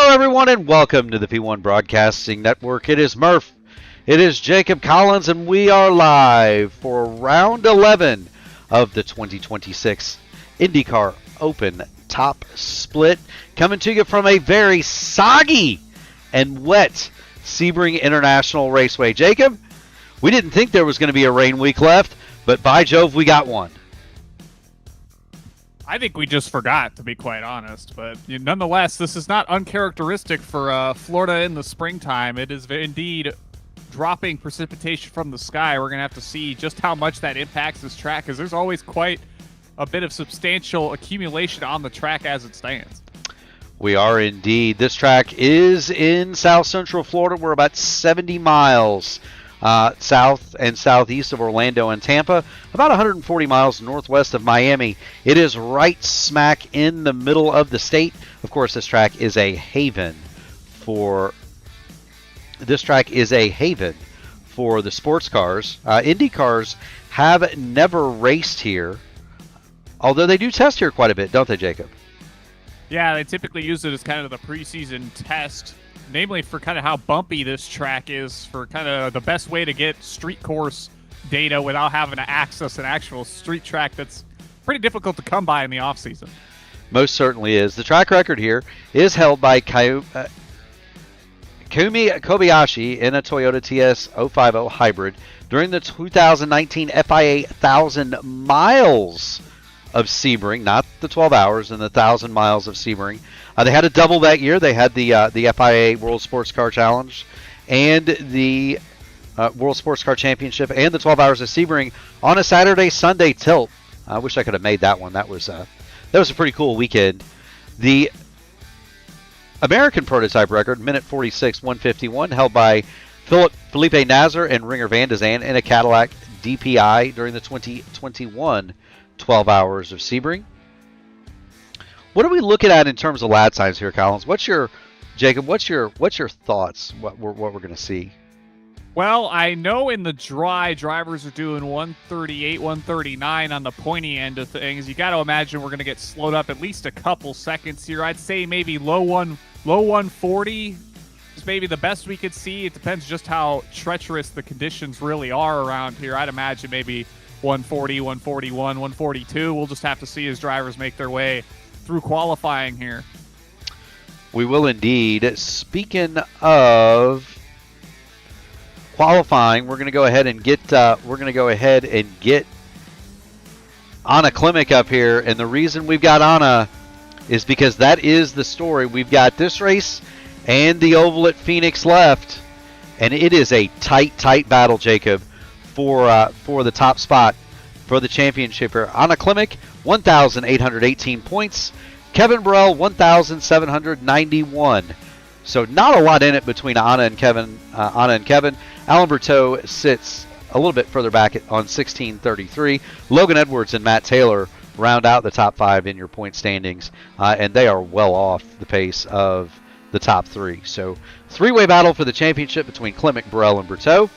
Hello, everyone, and welcome to the P1 Broadcasting Network. It is Murph. It is Jacob Collins, and we are live for Round 11 of the 2026 INDYCAR Open Top Split, coming to you from a very soggy and wet Sebring International Raceway. Jacob, we didn't think there was going to be a rain week left, but by Jove, we got one. I think we just forgot, to be quite honest. But nonetheless, this is not uncharacteristic for Florida in the springtime. It is indeed dropping precipitation from the sky. We're going to have to see just how much that impacts this track, because there's always quite a bit of substantial accumulation on the track as it stands. We are indeed. This track is in South Central Florida. We're about 70 miles south and southeast of Orlando and Tampa, about 140 miles northwest of Miami. It is right smack in the middle of the state. Of course, this track is a haven for the sports cars. Indy cars have never raced here, although they do test here quite a bit, don't they, Jacob? Yeah, they typically use it as kind of the preseason test, namely for kind of how bumpy this track is, for kind of the best way to get street course data without having to access an actual street track that's pretty difficult to come by in the offseason. Most certainly is. The track record here is held by Kumi Kobayashi in a Toyota TS050 hybrid during the 2019 FIA 1,000 miles of Sebring, not the 12 hours, and the 1,000 miles of Sebring. They had a double that year. They had the FIA World Sports Car Challenge and the World Sports Car Championship and the 12 hours of Sebring on a Saturday-Sunday tilt. I wish I could have made that one. That was a pretty cool weekend. The American prototype record, minute 46:151, held by Felipe Nasr and Ringer Van de Zand in a Cadillac DPI during the 2021 12 hours of Sebring. What are we looking at in terms of lap times here, Collins? What's your thoughts? What we're going to see? Well, I know in the dry, drivers are doing 138, 139 on the pointy end of things. You got to imagine we're going to get slowed up at least a couple seconds here. I'd say maybe low 140 is maybe the best we could see. It depends just how treacherous the conditions really are around here. I'd imagine maybe 140, 141, 142. We'll just have to see as drivers make their way through qualifying here. We will indeed. Speaking of qualifying, we're going to go ahead and get Anna Klimek up here, and the reason we've got Anna is because that is the story. We've got this race and the oval at Phoenix left, and it is a tight battle, Jacob, for the top spot for the championship here. Anna Klimek, 1,818 points. Kevin Burrell, 1,791. So not a lot in it between Anna and Kevin. Alan Berteau sits a little bit further back on 1,633. Logan Edwards and Matt Taylor round out the top five in your point standings, and they are well off the pace of the top three. So three-way battle for the championship between Klimek, Burrell, and Berteau.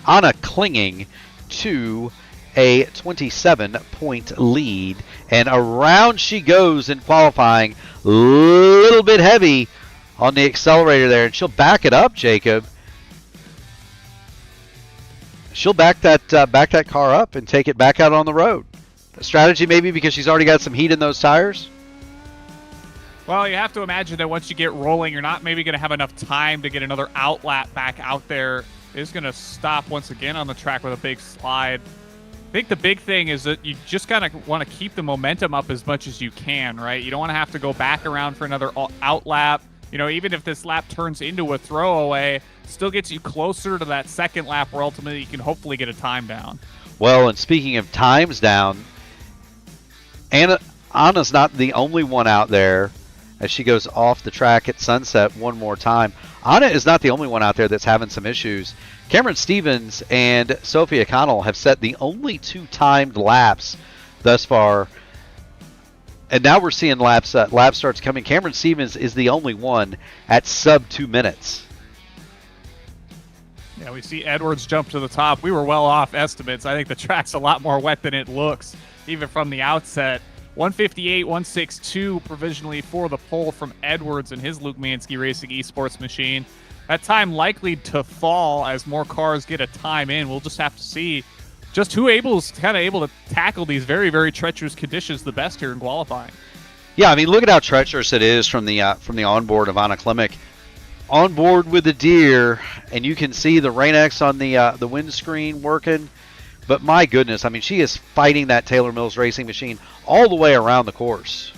Anna clinging to a 27-point lead, and around she goes in qualifying, a little bit heavy on the accelerator there, and she'll back it up, Jacob. She'll back that car up and take it back out on the road. A strategy maybe because she's already got some heat in those tires? Well, you have to imagine that once you get rolling, you're not maybe going to have enough time to get another outlap back out there. It's going to stop once again on the track with a big slide. I think the big thing is that you just kind of want to keep the momentum up as much as you can, right? You don't want to have to go back around for another outlap. You know, even if this lap turns into a throwaway, still gets you closer to that second lap where ultimately you can hopefully get a time down. Well, and speaking of times down, Anna's not the only one out there as she goes off the track at sunset one more time. Anna is not the only one out there that's having some issues. Cameron Stevens and Sophia Connell have set the only two timed laps thus far. And now we're seeing lap starts coming. Cameron Stevens is the only one at sub 2 minutes. Yeah, we see Edwards jump to the top. We were well off estimates. I think the track's a lot more wet than it looks, even from the outset. 158, 162 provisionally for the pole from Edwards and his Luke Mansky Racing Esports machine. That time likely to fall as more cars get a time in. We'll just have to see just who is kind of able to tackle these very, very treacherous conditions the best here in qualifying. Yeah, I mean, look at how treacherous it is from the onboard of Anna Klimek. On board with the deer, and you can see the Rain-X on the windscreen working. But my goodness, I mean, she is fighting that Taylor Mills racing machine all the way around the course.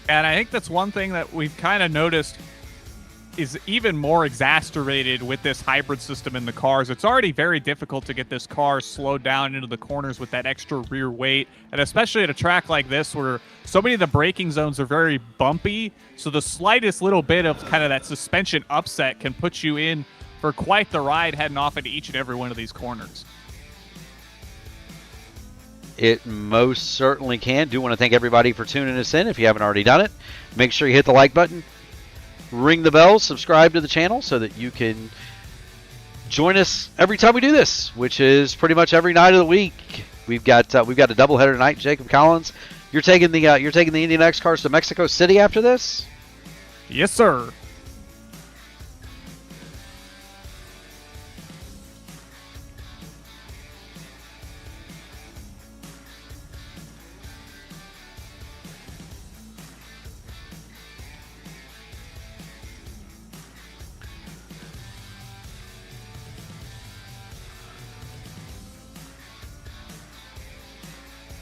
And I think that's one thing that we've kind of noticed is even more exacerbated with this hybrid system in the cars. It's already very difficult to get this car slowed down into the corners with that extra rear weight, and especially at a track like this where so many of the braking zones are very bumpy, so the slightest little bit of kind of that suspension upset can put you in for quite the ride heading off into each and every one of these corners. It most certainly can. Do want to thank everybody for tuning us in. If you haven't already done it, make sure you hit the like button, ring the bell, subscribe to the channel so that you can join us every time we do this, which is pretty much every night of the week. We've got a doubleheader tonight. Jacob Collins, you're taking the INDYCAR cars to Mexico City after this? Yes, sir.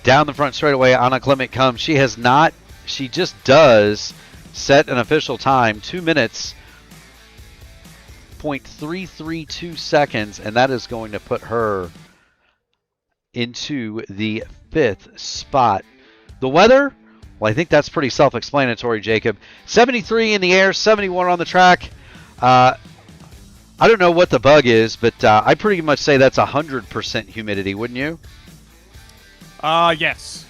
Down the front straightaway, Anna Klimek comes. She just does set an official time, 2 minutes, 0.332 seconds, and that is going to put her into the 5th spot. The weather, well, I think that's pretty self-explanatory, Jacob. 73 in the air, 71 on the track. I don't know what the bug is, but I pretty much say that's 100% humidity, wouldn't you? Yes.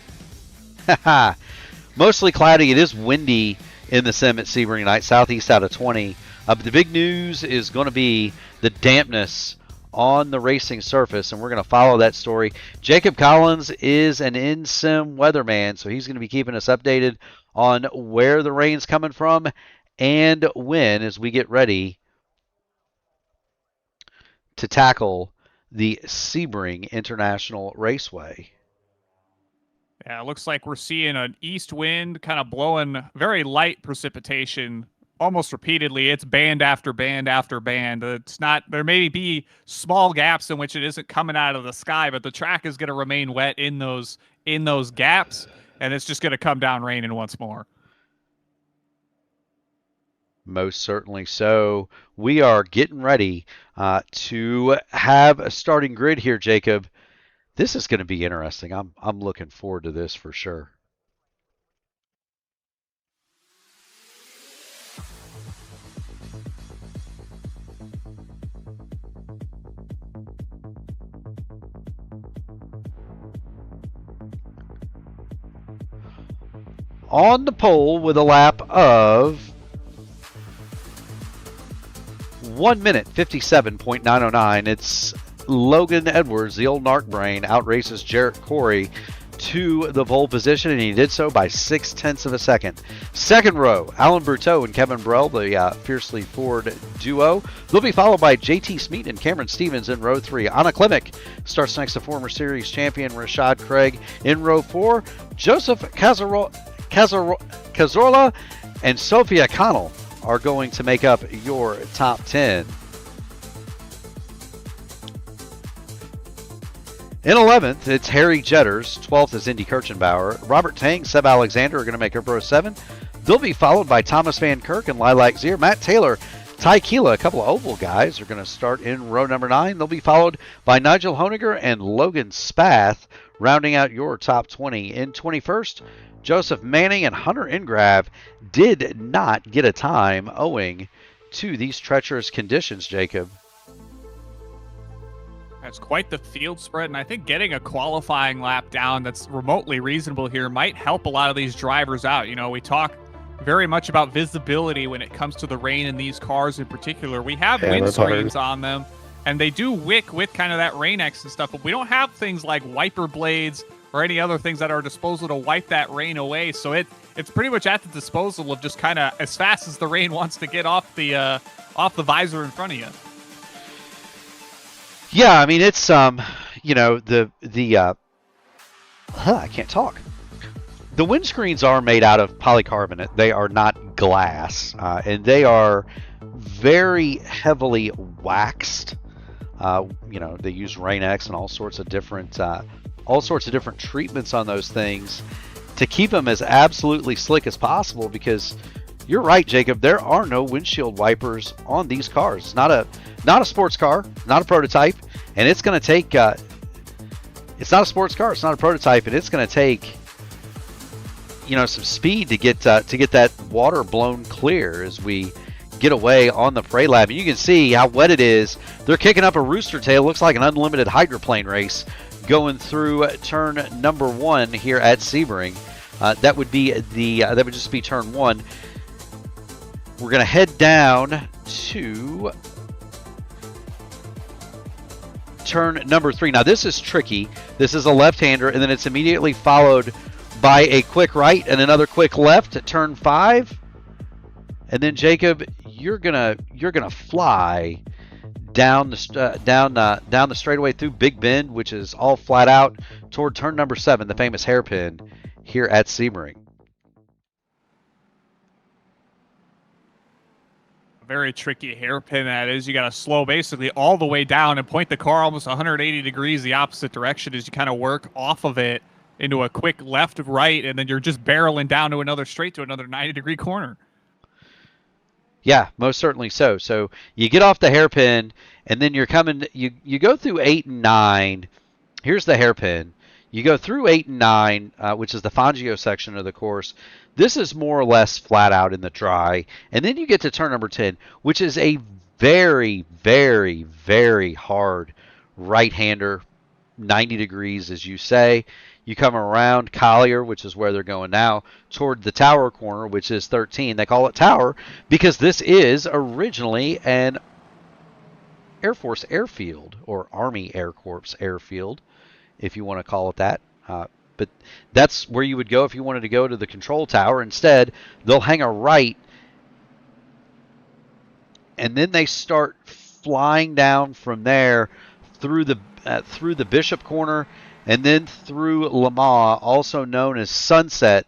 Mostly cloudy. It is windy in the sim at Sebring tonight, southeast out of 20. But the big news is going to be the dampness on the racing surface, and we're going to follow that story. Jacob Collins is an in-sim weatherman, so he's going to be keeping us updated on where the rain's coming from and when, as we get ready to tackle the Sebring International Raceway. Yeah, it looks like we're seeing an east wind kind of blowing very light precipitation almost repeatedly. It's band after band after band. It's not, there may be small gaps in which it isn't coming out of the sky, but the track is going to remain wet in those gaps, and it's just going to come down raining once more. Most certainly so. We are getting ready to have a starting grid here, Jacob. This is going to be interesting. I'm looking forward to this for sure. On the pole with a lap of 1 minute 57.909, it's Logan Edwards, the old narc brain, outraces Jarrett Corey to the pole position, and he did so by 0.6 of a second. Second row, Alan Berteau and Kevin Burrell, the Fiercely Ford duo. They'll be followed by JT Smeet and Cameron Stevens in row 3. Anna Klimek starts next to former series champion Rashad Craig in row 4. Joseph Cazorla and Sophia Connell are going to make up your top 10. In 11th, it's Harry Jetters. 12th is Indy Kirchenbauer. Robert Tang, Seb Alexander are going to make up row 7. They'll be followed by Thomas Van Kirk and Lilac Zier. Matt Taylor, Ty Keela, a couple of oval guys, are going to start in row number 9. They'll be followed by Nigel Honiger and Logan Spath, rounding out your top 20. In 21st, Joseph Manning and Hunter Ingrav did not get a time owing to these treacherous conditions, Jacob. That's quite the field spread, and I think getting a qualifying lap down that's remotely reasonable here might help a lot of these drivers out. You know, we talk very much about visibility when it comes to the rain in these cars in particular. We have windscreens on them, and they do wick with kind of that Rain-X and stuff, but we don't have things like wiper blades or any other things at our disposal to wipe that rain away. So it's pretty much at the disposal of just kind of as fast as the rain wants to get off the visor in front of you. Yeah, I mean it's you know I can't talk. The windscreens are made out of polycarbonate. They are not glass, and they are very heavily waxed. You know, they use Rain-X and all sorts of different treatments on those things to keep them as absolutely slick as possible. Because you're right, Jacob. There are no windshield wipers on these cars. It's not a sports car, not a prototype, and it's going to take. It's not a sports car. It's not a prototype, and it's going to take, you know, some speed to get that water blown clear as we get away on the parade lap. And you can see how wet it is. They're kicking up a rooster tail. Looks like an unlimited hydroplane race going through turn number 1 here at Sebring. That would just be turn 1. We're going to head down to turn number 3. Now this is tricky. This is a left-hander, and then it's immediately followed by a quick right and another quick left at turn 5. And then Jacob, you're gonna fly down the straightaway through Big Bend, which is all flat out, toward turn number 7, the famous hairpin here at Sebring. Very tricky hairpin that is. You got to slow basically all the way down and point the car almost 180 degrees the opposite direction as you kind of work off of it into a quick left, right, and then you're just barreling down to another 90-degree corner. Yeah, most certainly so. So you get off the hairpin, and then you go through 8 and 9. Here's the hairpin. You go through 8 and 9, which is the Fangio section of the course. This is more or less flat out in the dry. And then you get to turn number 10, which is a very, very, very hard right-hander, 90 degrees, as you say. You come around Collier, which is where they're going now, toward the Tower corner, which is 13. They call it Tower because this is originally an Air Force airfield, or Army Air Corps airfield, if you want to call it that. But that's where you would go if you wanted to go to the control tower. Instead, they'll hang a right, and then they start flying down from there through the Bishop corner, and then through Lamar, also known as Sunset,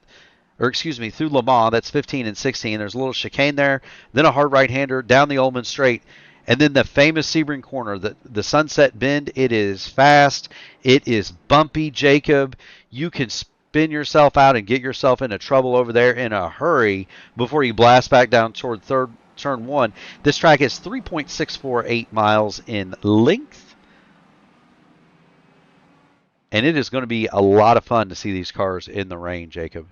through Lamar. That's 15 and 16. There's a little chicane there, then a hard right-hander down the Ullman Straight, and then the famous Sebring corner, the Sunset Bend. It is fast. It is bumpy, Jacob. You can spin yourself out and get yourself into trouble over there in a hurry before you blast back down toward turn 1. This track is 3.648 miles in length. And it is going to be a lot of fun to see these cars in the rain, Jacob.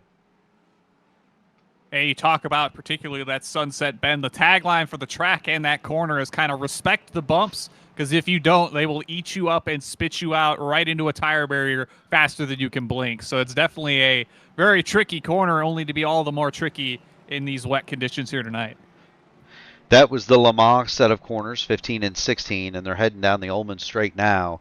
Hey, you talk about particularly that Sunset Bend. The tagline for the track and that corner is kind of respect the bumps, because if you don't, they will eat you up and spit you out right into a tire barrier faster than you can blink. So it's definitely a very tricky corner, only to be all the more tricky in these wet conditions here tonight. That was the Le Mans set of corners, 15 and 16, and they're heading down the Ullman Straight now.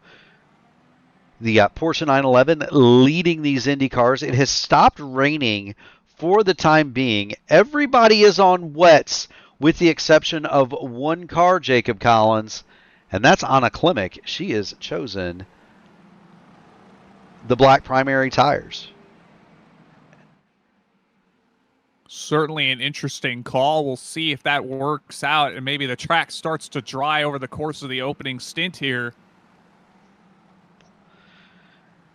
The Porsche 911 leading these Indy cars. It has stopped raining for the time being. Everybody is on wets with the exception of one car, Jacob Collins, and that's Anna Klimek. She has chosen the black primary tires. Certainly an interesting call. We'll see if that works out and maybe the track starts to dry over the course of the opening stint here.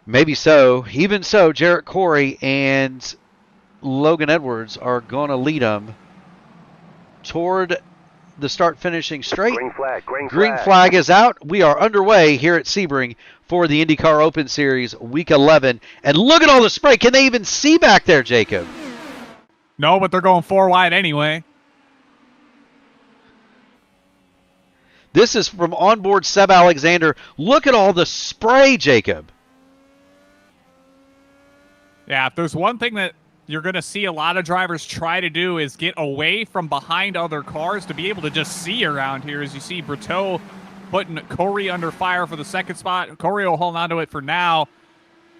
Maybe so. Even so, Jarrett Corey and Logan Edwards are going to lead them toward the start-finishing straight. Green flag is out. We are underway here at Sebring for the IndyCar Open Series Week 11. And look at all the spray. Can they even see back there, Jacob? No, but they're going 4 wide anyway. This is from onboard Seb Alexander. Look at all the spray, Jacob. Yeah, if there's one thing that you're going to see a lot of drivers try to do is get away from behind other cars to be able to just see around here. As you see Berteau putting Corey under fire for the second spot. Corey will hold on to it for now.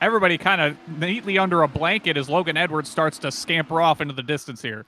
everybody kind of neatly under a blanket as Logan Edwards starts to scamper off into the distance here.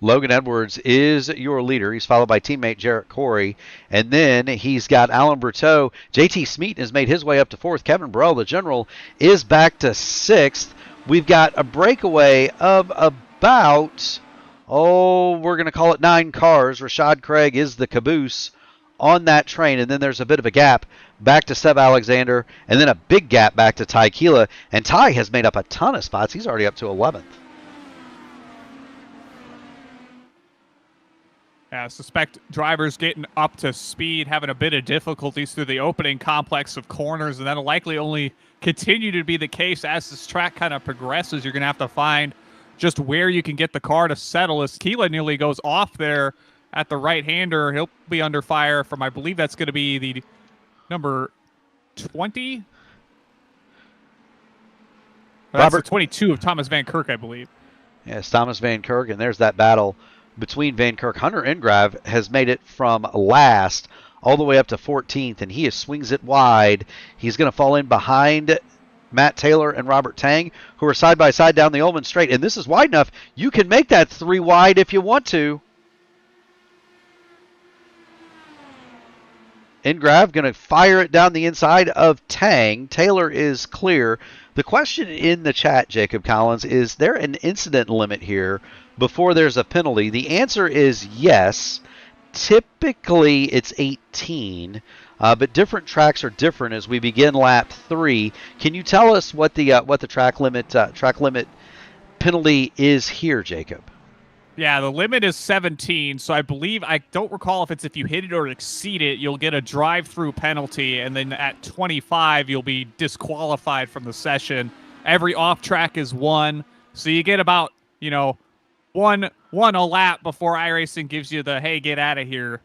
Logan Edwards is your leader. He's followed by teammate Jarrett Corey. And then he's got Alan Berteau. JT Smeaton has made his way up to 4th. Kevin Burrell, the general, is back to 6th. We've got a breakaway of about, we're going to call it 9 cars. Rashad Craig is the caboose on that train. And then there's a bit of a gap back to Seb Alexander. And then a big gap back to Ty Keela. And Ty has made up a ton of spots. He's already up to 11th. I suspect drivers getting up to speed, having a bit of difficulties through the opening complex of corners, and that'll likely only continue to be the case as this track kind of progresses. You're going to have to find just where you can get the car to settle. As Keela nearly goes off there at the right-hander, he'll be under fire from, I believe that's going to be the number 20? That's the 22 of Thomas Van Kirk, I believe. Yes, Thomas Van Kirk, and there's that battle between Van Kirk. Hunter Ingrav has made it from last all the way up to 14th, and he swings it wide. He's going to fall in behind Matt Taylor and Robert Tang, who are side by side down the Ullman Straight. And this is wide enough. You can make that 3 wide if you want to. Ingrav going to fire it down the inside of Tang. Taylor is clear. The question in the chat, Jacob Collins, is there an incident limit here before there's a penalty? The answer is yes. Typically, it's 18, but different tracks are different as we begin lap 3. Can you tell us what the track limit penalty is here, Jacob? Yeah, the limit is 17, so I believe, I don't recall if you hit it or exceed it, you'll get a drive-through penalty, and then at 25, you'll be disqualified from the session. Every off-track is 1, so you get about, one a lap before iRacing gives you the, hey, get out of here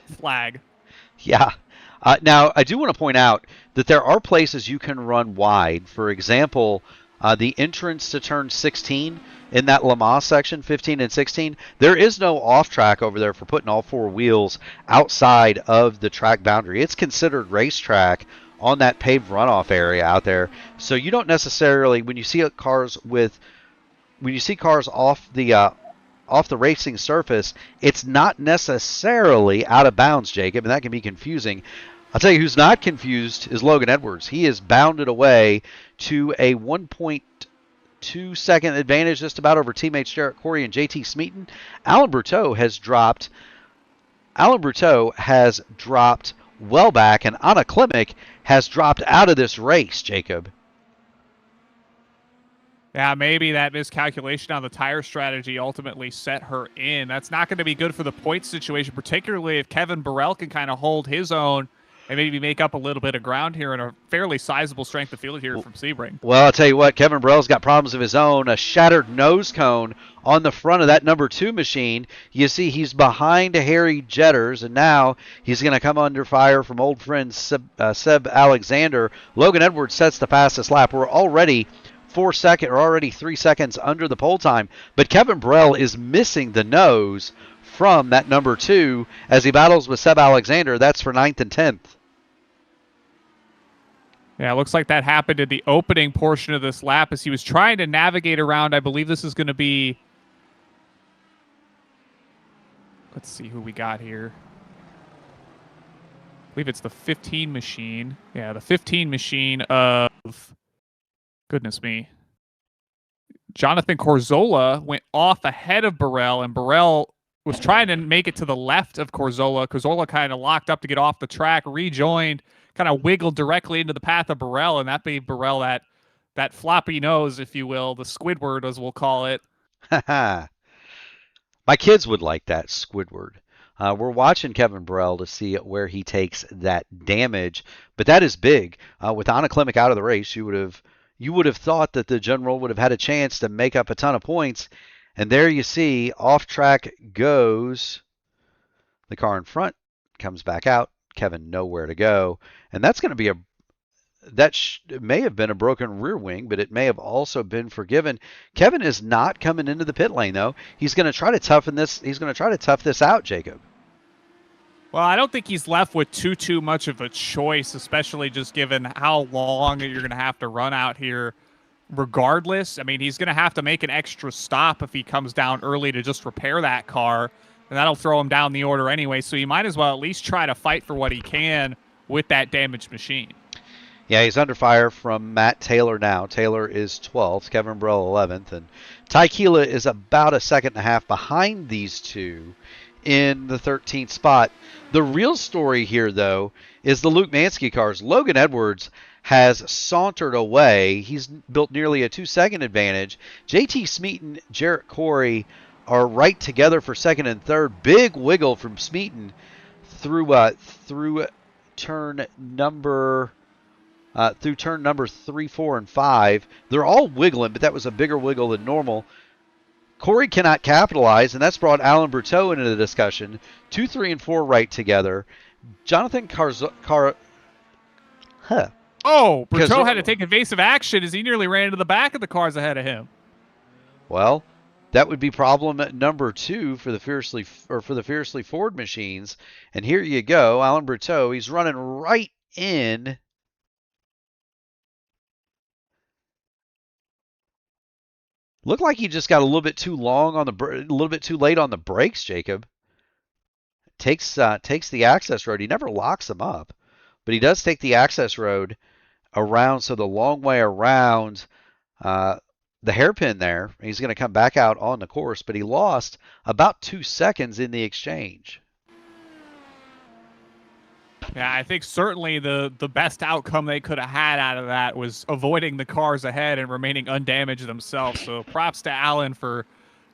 flag. Yeah. Now, I do want to point out that there are places you can run wide. For example, the entrance to turn 16 in that Le Mans section, 15 and 16, there is no off-track over there for putting all 4 wheels outside of the track boundary. It's considered racetrack on that paved runoff area out there. So you don't necessarily, when you see cars off the racing surface, it's not necessarily out of bounds, Jacob, and that can be confusing. I'll tell you who's not confused is Logan Edwards. He is bounded away to a 1.2 second advantage just about over teammates Jarrett Corey and JT Smeaton. Alan Berteau has dropped well back, and Anna Klimek has dropped out of this race, Jacob. Yeah, maybe that miscalculation on the tire strategy ultimately set her in. That's not going to be good for the point situation, particularly if Kevin Burrell can kind of hold his own and maybe make up a little bit of ground here in a fairly sizable strength of field here from Sebring. Well, I'll tell you what, Kevin Burrell's got problems of his own. A shattered nose cone on the front of that number 2 machine. You see he's behind Harry Jetters, and now he's going to come under fire from old friend Seb Alexander. Logan Edwards sets the fastest lap. We're already 3 seconds under the pole time, but Kevin Burrell is missing the nose from that number 2 as he battles with Seb Alexander. That's for 9th and 10th. Yeah, it looks like that happened in the opening portion of this lap as he was trying to navigate around. I believe this is going to be... Let's see who we got here. I believe it's the 15 machine. Yeah, the 15 machine of... Goodness me. Jonathan Corzola went off ahead of Burrell, and Burrell was trying to make it to the left of Corzola. Corzola kind of locked up to get off the track, rejoined, kind of wiggled directly into the path of Burrell, and that gave Burrell that floppy nose, if you will, the Squidward, as we'll call it. My kids would like that, Squidward. We're watching Kevin Burrell to see where he takes that damage, but that is big. With Anna Klimek out of the race, you would have thought that the general would have had a chance to make up a ton of points. And there you see, off track goes the car in front, comes back out. Kevin nowhere to go. And that's going to be may have been a broken rear wing, but it may have also been forgiven. Kevin is not coming into the pit lane, though. He's going to try to toughen this. He's going to try to tough this out, Jacob. Well, I don't think he's left with too much of a choice, especially just given how long you're going to have to run out here regardless. I mean, he's going to have to make an extra stop if he comes down early to just repair that car, and that'll throw him down the order anyway, so he might as well at least try to fight for what he can with that damaged machine. Yeah, he's under fire from Matt Taylor now. Taylor is 12th, Kevin Burrell 11th, and Ty Keela is about a second and a half behind these two in the 13th spot. The real story here, though, is the Luke Mansky cars. Logan Edwards has sauntered away. He's built nearly a 2-second advantage. JT Smeaton, Jarrett Corey are right together for second and third. Big wiggle from Smeaton through turn number 3, 4, and 5. They're all wiggling, but that was a bigger wiggle than normal. Corey cannot capitalize, and that's brought Alan Berteau into the discussion. 2, 3, and 4 right together. Jonathan Oh, Berteau had to take evasive action as he nearly ran into the back of the cars ahead of him. Well, that would be problem number 2 for the Fiercely Ford machines. And here you go, Alan Berteau. He's running right in. Looked like he just got a little bit too late on the brakes, Jacob. Takes the access road. He never locks them up, but he does take the access road around, so the long way around the hairpin there. He's going to come back out on the course, but he lost about 2 seconds in the exchange. Yeah, I think certainly the best outcome they could have had out of that was avoiding the cars ahead and remaining undamaged themselves. So props to Alan for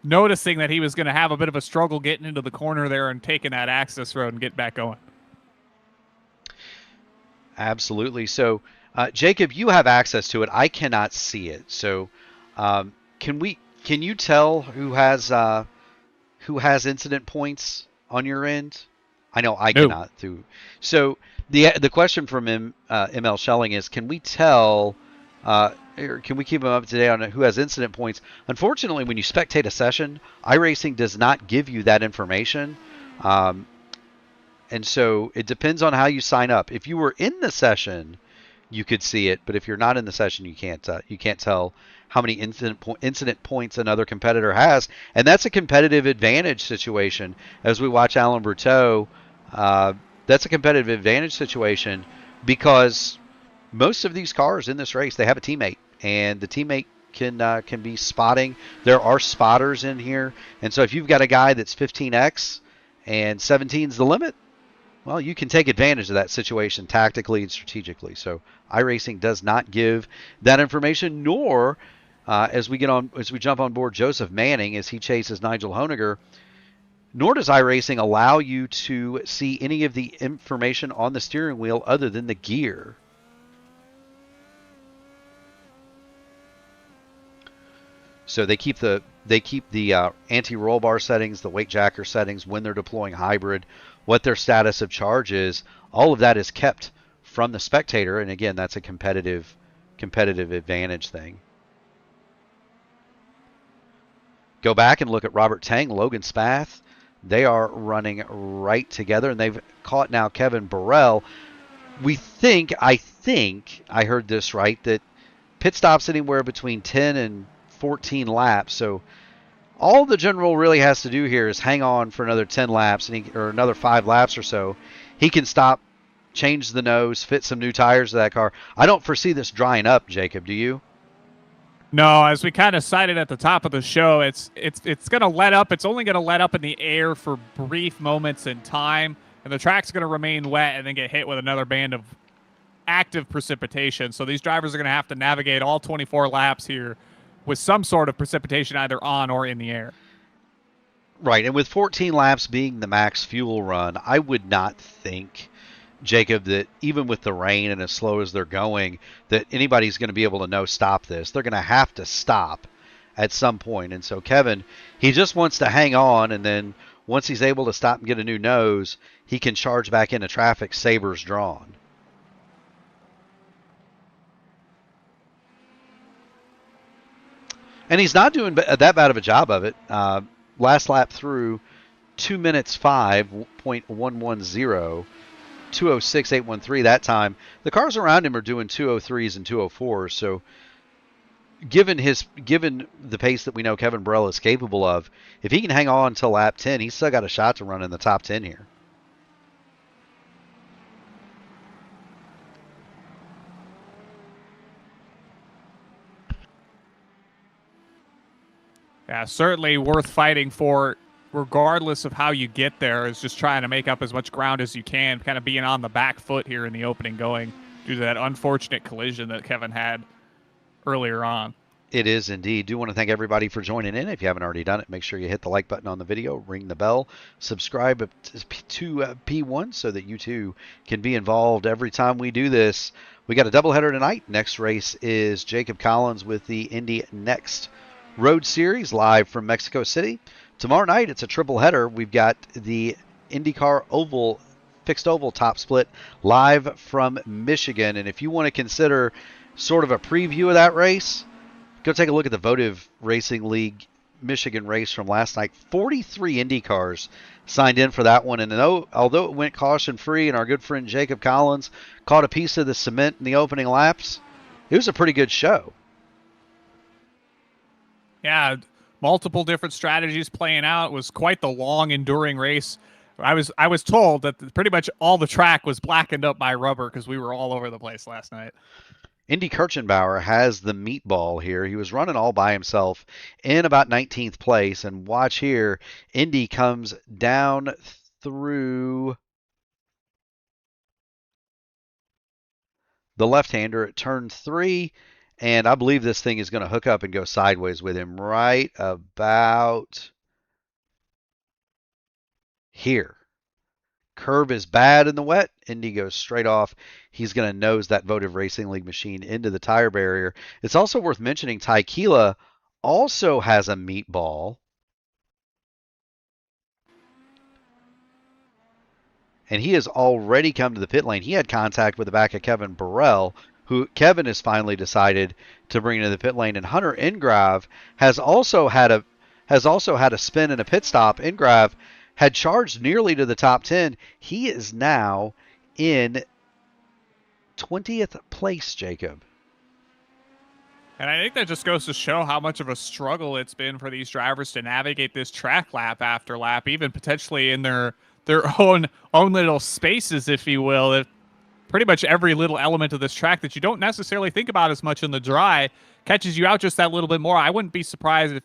noticing that he was going to have a bit of a struggle getting into the corner there and taking that access road and get back going. Absolutely. So, Jacob, you have access to it. I cannot see it. So, can you tell who has incident points on your end? I know I cannot. So the question from ML Schelling is, can we tell, or can we keep him up to date on who has incident points? Unfortunately, when you spectate a session, iRacing does not give you that information. And so it depends on how you sign up. If you were in the session, you could see it, but if you're not in the session, you can't tell how many incident points another competitor has, and that's a competitive advantage situation. As we watch Alan Berteau, that's a competitive advantage situation because most of these cars in this race, they have a teammate, and the teammate can be spotting. There are spotters in here, and so if you've got a guy that's 15x and 17's the limit, well, you can take advantage of that situation tactically and strategically. So iRacing does not give that information, nor as we jump on board Joseph Manning as he chases Nigel Honegger, nor does iRacing allow you to see any of the information on the steering wheel other than the gear. So they keep the anti-roll bar settings, the weight jacker settings, when they're deploying hybrid, what their status of charge is. All of that is kept from the spectator, and again, that's a competitive advantage thing. Go back and look at Robert Tang, Logan Spath. They are running right together, and they've caught now Kevin Burrell. I think I heard this right, that pit stops anywhere between 10 and 14 laps. So all the general really has to do here is hang on for another 10 laps or another 5 laps or so. He can stop, change the nose, fit some new tires to that car. I don't foresee this drying up, Jacob. Do you? No, as we kind of cited at the top of the show, it's going to let up. It's only going to let up in the air for brief moments in time, and the track's going to remain wet and then get hit with another band of active precipitation. So these drivers are going to have to navigate all 24 laps here with some sort of precipitation either on or in the air. Right, and with 14 laps being the max fuel run, I would not think, Jacob, that even with the rain and as slow as they're going, that anybody's going to be able to stop this. They're going to have to stop at some point. And so Kevin, he just wants to hang on, and then once he's able to stop and get a new nose, he can charge back into traffic, sabers drawn. And he's not doing that bad of a job of it. Last lap through, 2 minutes 5.110. 206.813 that time. The cars around him are doing 203s and 204s. So given the pace that we know Kevin Burrell is capable of, if he can hang on until lap 10, he's still got a shot to run in the top 10 here. Yeah, certainly worth fighting for, regardless of how you get there, is just trying to make up as much ground as you can, kind of being on the back foot here in the opening going due to that unfortunate collision that Kevin had earlier on. It is indeed. Do want to thank everybody for joining in. If you haven't already done it, make sure you hit the like button on the video, ring the bell, subscribe to P1 so that you too can be involved every time we do this. We got a doubleheader tonight. Next race is Jacob Collins with the Indy Next Road Series live from Mexico City. Tomorrow night, it's a triple header. We've got the INDYCAR Oval, fixed oval top split live from Michigan. And if you want to consider sort of a preview of that race, go take a look at the Votive Racing League Michigan race from last night. 43 Indy cars signed in for that one. And although it went caution-free and our good friend Jacob Collins caught a piece of the cement in the opening laps, it was a pretty good show. Yeah, multiple different strategies playing out. It was quite the long, enduring race. I was told that pretty much all the track was blackened up by rubber because we were all over the place last night. Indy Kirchenbauer has the meatball here. He was running all by himself in about 19th place. And watch here, Indy comes down through the left-hander at turn 3. And I believe this thing is going to hook up and go sideways with him right about here. Curve is bad in the wet. Indy goes straight off. He's going to nose that Votive Racing League machine into the tire barrier. It's also worth mentioning Ty Keela also has a meatball. And he has already come to the pit lane. He had contact with the back of Kevin Burrell, who Kevin has finally decided to bring into the pit lane. And Hunter Ingrave has also had a spin and a pit stop. Ingrave had charged nearly to the top 10. He is now in 20th place, Jacob. And I think that just goes to show how much of a struggle it's been for these drivers to navigate this track lap after lap, even potentially in their own little spaces, if you will. That pretty much every little element of this track that you don't necessarily think about as much in the dry catches you out just that little bit more. I wouldn't be surprised if,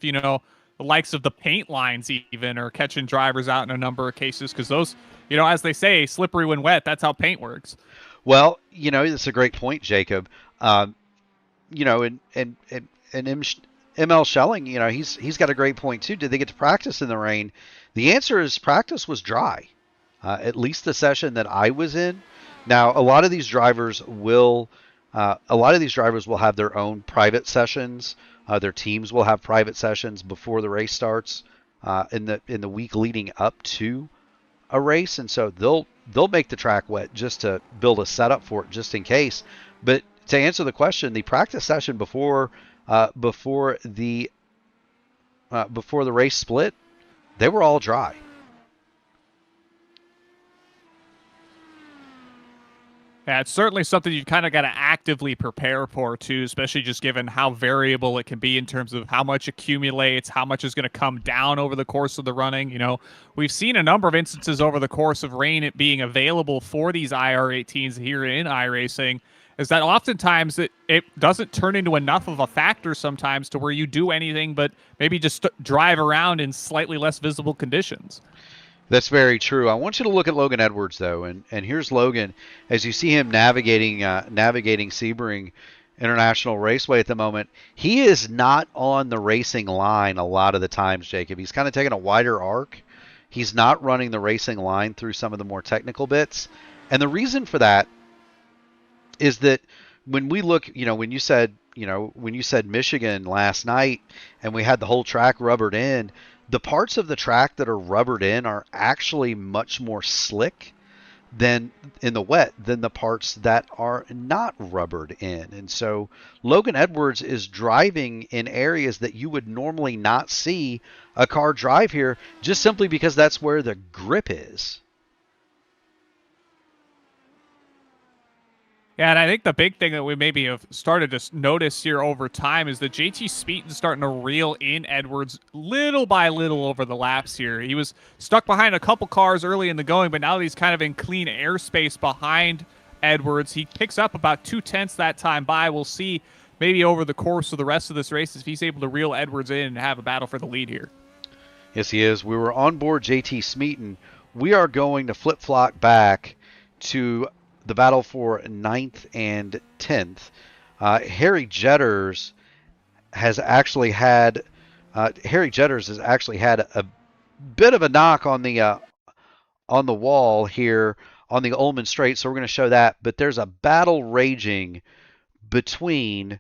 the likes of the paint lines even are catching drivers out in a number of cases, because those, as they say, slippery when wet. That's how paint works. Well, it's a great point, Jacob. And ML Schelling, he's got a great point too. Did they get to practice in the rain? The answer is practice was dry, at least the session that I was in. Now, a lot of these drivers will have their own private sessions. Their teams will have private sessions before the race starts in the week leading up to a race, and so they'll make the track wet just to build a setup for it, just in case. But to answer the question, the practice session before the race split, they were all dry. Yeah, it's certainly something you've kind of got to actively prepare for, too, especially just given how variable it can be in terms of how much accumulates, how much is going to come down over the course of the running. We've seen a number of instances over the course of rain it being available for these IR18s here in iRacing, is that oftentimes it doesn't turn into enough of a factor sometimes to where you do anything but maybe just drive around in slightly less visible conditions. That's very true. I want you to look at Logan Edwards, though, and here's Logan as you see him navigating Sebring International Raceway at the moment. He is not on the racing line a lot of the times, Jacob. He's kind of taking a wider arc. He's not running the racing line through some of the more technical bits, and the reason for that is that when we look, when you said Michigan last night, and we had the whole track rubbered in. The parts of the track that are rubbered in are actually much more slick than in the wet than the parts that are not rubbered in. And so Logan Edwards is driving in areas that you would normally not see a car drive here, just simply because that's where the grip is. Yeah, and I think the big thing that we maybe have started to notice here over time is that JT Smeaton's starting to reel in Edwards little by little over the laps here. He was stuck behind a couple cars early in the going, but now that he's kind of in clean airspace behind Edwards, he picks up about 2/10 that time by. We'll see maybe over the course of the rest of this race if he's able to reel Edwards in and have a battle for the lead here. Yes, he is. We were on board JT Smeaton. We are going to flip-flop back to the battle for 9th and 10th. Harry Jetters has actually had a bit of a knock on the wall here on the Ullman Straight, so we're going to show that. But there's a battle raging between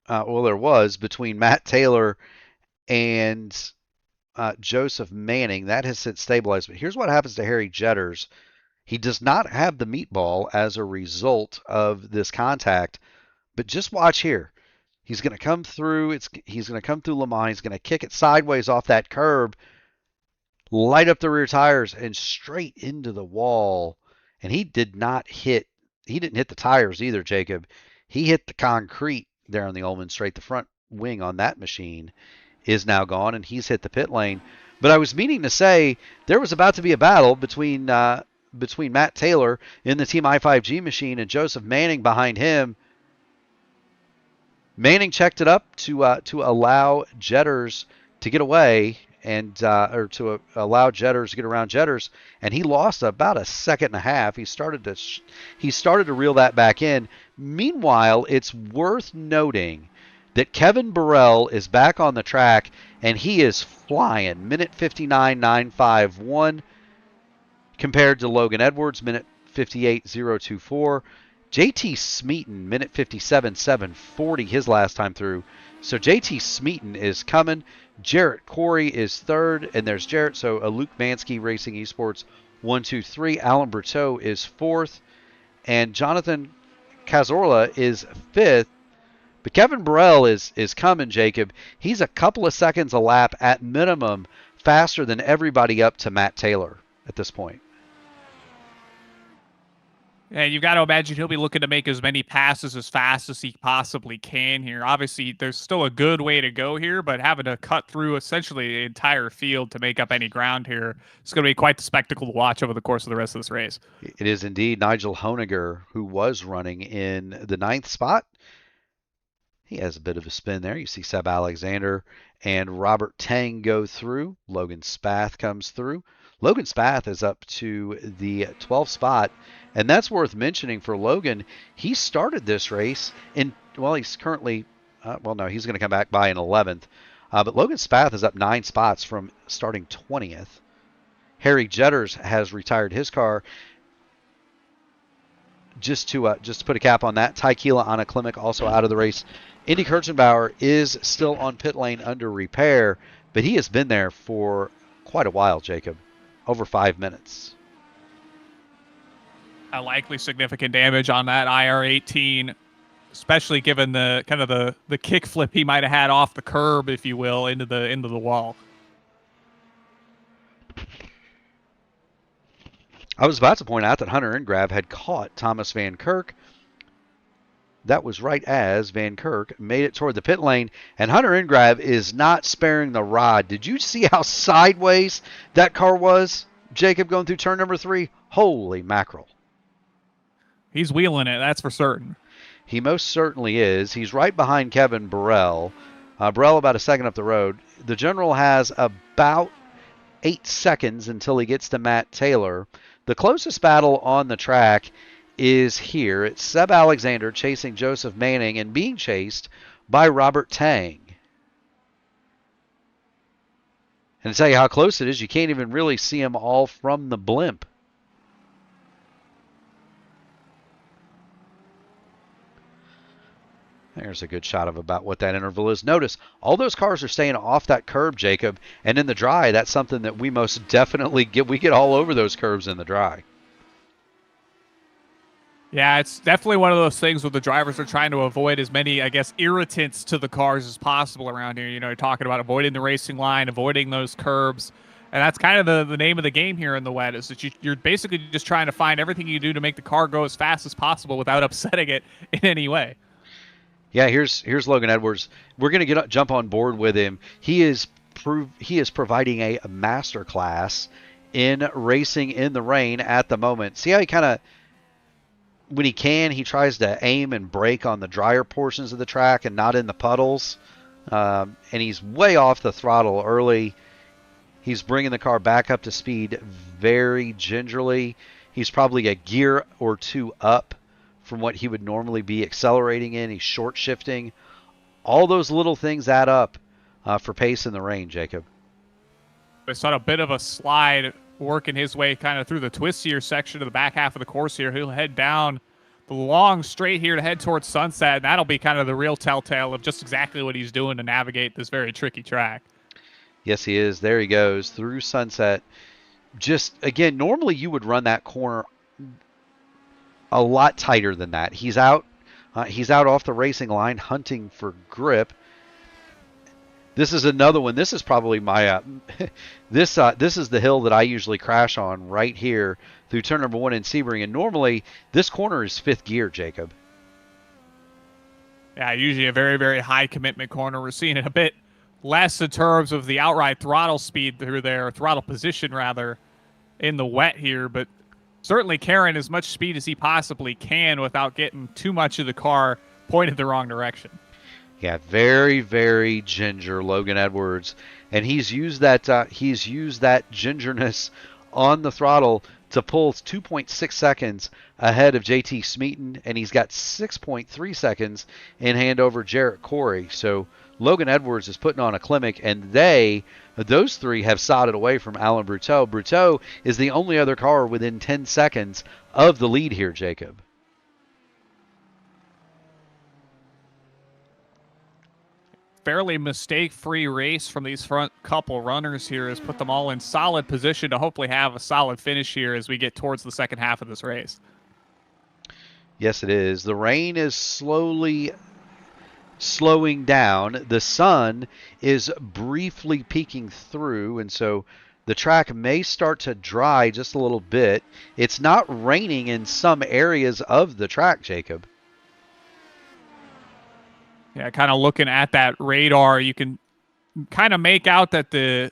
between Matt Taylor and Joseph Manning. That has since stabilized. But here's what happens to Harry Jetters. He does not have the meatball as a result of this contact, but just watch here. He's going to come through. He's going to come through Le Mans. He's going to kick it sideways off that curb, light up the rear tires, and straight into the wall. And he didn't hit the tires either, Jacob. He hit the concrete there on the Ullman Straight. The front wing on that machine is now gone, and he's hit the pit lane. But I was meaning to say there was about to be a battle between Matt Taylor in the Team I5G machine and Joseph Manning behind him. Manning checked it up to allow Jetters to get away and to allow Jetters to get around Jetters, and he lost about a second and a half. He started to reel that back in. Meanwhile, it's worth noting that Kevin Burrell is back on the track, and he is flying. Minute 59.951 compared to Logan Edwards, minute 58.024. JT Smeaton, minute 57.740 his last time through. So JT Smeaton is coming. Jarrett Corey is third, and there's Jarrett. So Luke Mansky Racing Esports 1, 2, 3. Alan Berteau is fourth, and Jonathan Cazorla is fifth. But Kevin Burrell is coming, Jacob. He's a couple of seconds a lap at minimum faster than everybody up to Matt Taylor at this point. And you've got to imagine he'll be looking to make as many passes as fast as he possibly can here. Obviously, there's still a good way to go here, but having to cut through essentially the entire field to make up any ground here is going to be quite the spectacle to watch over the course of the rest of this race. It is indeed. Nigel Honiger, who was running in the 9th spot, he has a bit of a spin there. You see Seb Alexander and Robert Tang go through. Logan Spath comes through. Logan Spath is up to the 12th spot, and that's worth mentioning for Logan. He started this race he's currently, he's going to come back by in 11th. But Logan Spath is up 9 spots from starting 20th. Harry Jetters has retired his car. Just to put a cap on that, Ty Keela, Anna Klimek also out of the race. Indy Kirchenbauer is still on pit lane under repair, but he has been there for quite a while, Jacob. Over 5 minutes. A likely significant damage on that IR18, especially given the kind of the kick flip he might have had off the curb, if you will, into the wall. I was about to point out that Hunter Ingrab had caught Thomas Van Kirk. That was right as Van Kirk made it toward the pit lane, and Hunter Ingrab is not sparing the rod. Did you see how sideways that car was, Jacob, going through turn number 3? Holy mackerel. He's wheeling it, that's for certain. He most certainly is. He's right behind Kevin Burrell. Burrell about a second up the road. The General has about 8 seconds until he gets to Matt Taylor. The closest battle on the track is here. It's Seb Alexander chasing Joseph Manning and being chased by Robert Tang. And to tell you how close it is, you can't even really see them all from the blimp. There's a good shot of about what that interval is. Notice all those cars are staying off that curb, Jacob, and in the dry, that's something that we most definitely get. We get all over those curbs in the dry. Yeah, it's definitely one of those things where the drivers are trying to avoid as many, I guess, irritants to the cars as possible around here. You know, you're talking about avoiding the racing line, avoiding those curbs. And that's kind of the name of the game here in the wet, is that you're basically just trying to find everything you do to make the car go as fast as possible without upsetting it in any way. Yeah, here's Logan Edwards. We're going to jump on board with him. He is providing a master class in racing in the rain at the moment. See how he kind of, when he can, he tries to aim and brake on the drier portions of the track and not in the puddles. And he's way off the throttle early. He's bringing the car back up to speed very gingerly. He's probably a gear or two up from what he would normally be accelerating in. He's short shifting. All those little things add up for pace in the rain, Jacob. I saw a bit of a slide working his way kind of through the twistier section of the back half of the course here. He'll head down the long straight here to head towards Sunset, and that'll be kind of the real telltale of just exactly what he's doing to navigate this very tricky track. Yes, he is. There he goes through Sunset. Just, again, normally you would run that corner a lot tighter than that. He's out off the racing line hunting for grip. This is another one. This is probably my this is the hill that I usually crash on right here through turn number 1 in Sebring, and normally this corner is 5th gear, Jacob. Yeah, usually a very, very high commitment corner. We're seeing it a bit less in terms of the outright throttle speed through there, throttle position rather, in the wet here, but certainly carrying as much speed as he possibly can without getting too much of the car pointed the wrong direction. Yeah, very, very ginger, Logan Edwards, and he's used that gingerness on the throttle to pull 2.6 seconds ahead of JT Smeaton, and he's got 6.3 seconds in hand over Jarrett Corey. So Logan Edwards is putting on a clinic, and those three have sodded away from Alan Bruteau. Bruteau is the only other car within 10 seconds of the lead here, Jacob. Fairly mistake-free race from these front couple runners here has put them all in solid position to hopefully have a solid finish here as we get towards the second half of this race. Yes, it is. The rain is slowly slowing down. The sun is briefly peeking through, and so the track may start to dry just a little bit. It's not raining in some areas of the track, Jacob. Yeah, kind of looking at that radar, you can kind of make out that the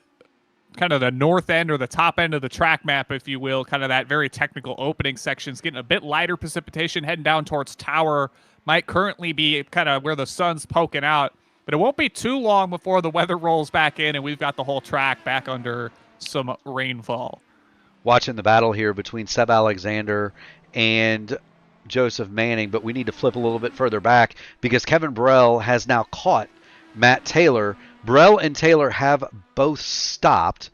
north end or the top end of the track map, if you will, kind of that very technical opening section is getting a bit lighter precipitation heading down towards Tower. Might currently be kind of where the sun's poking out, but it won't be too long before the weather rolls back in and we've got the whole track back under some rainfall. Watching the battle here between Seb Alexander and Joseph Manning, but we need to flip a little bit further back because Kevin Burrell has now caught Matt Taylor. Burrell and Taylor have both stopped.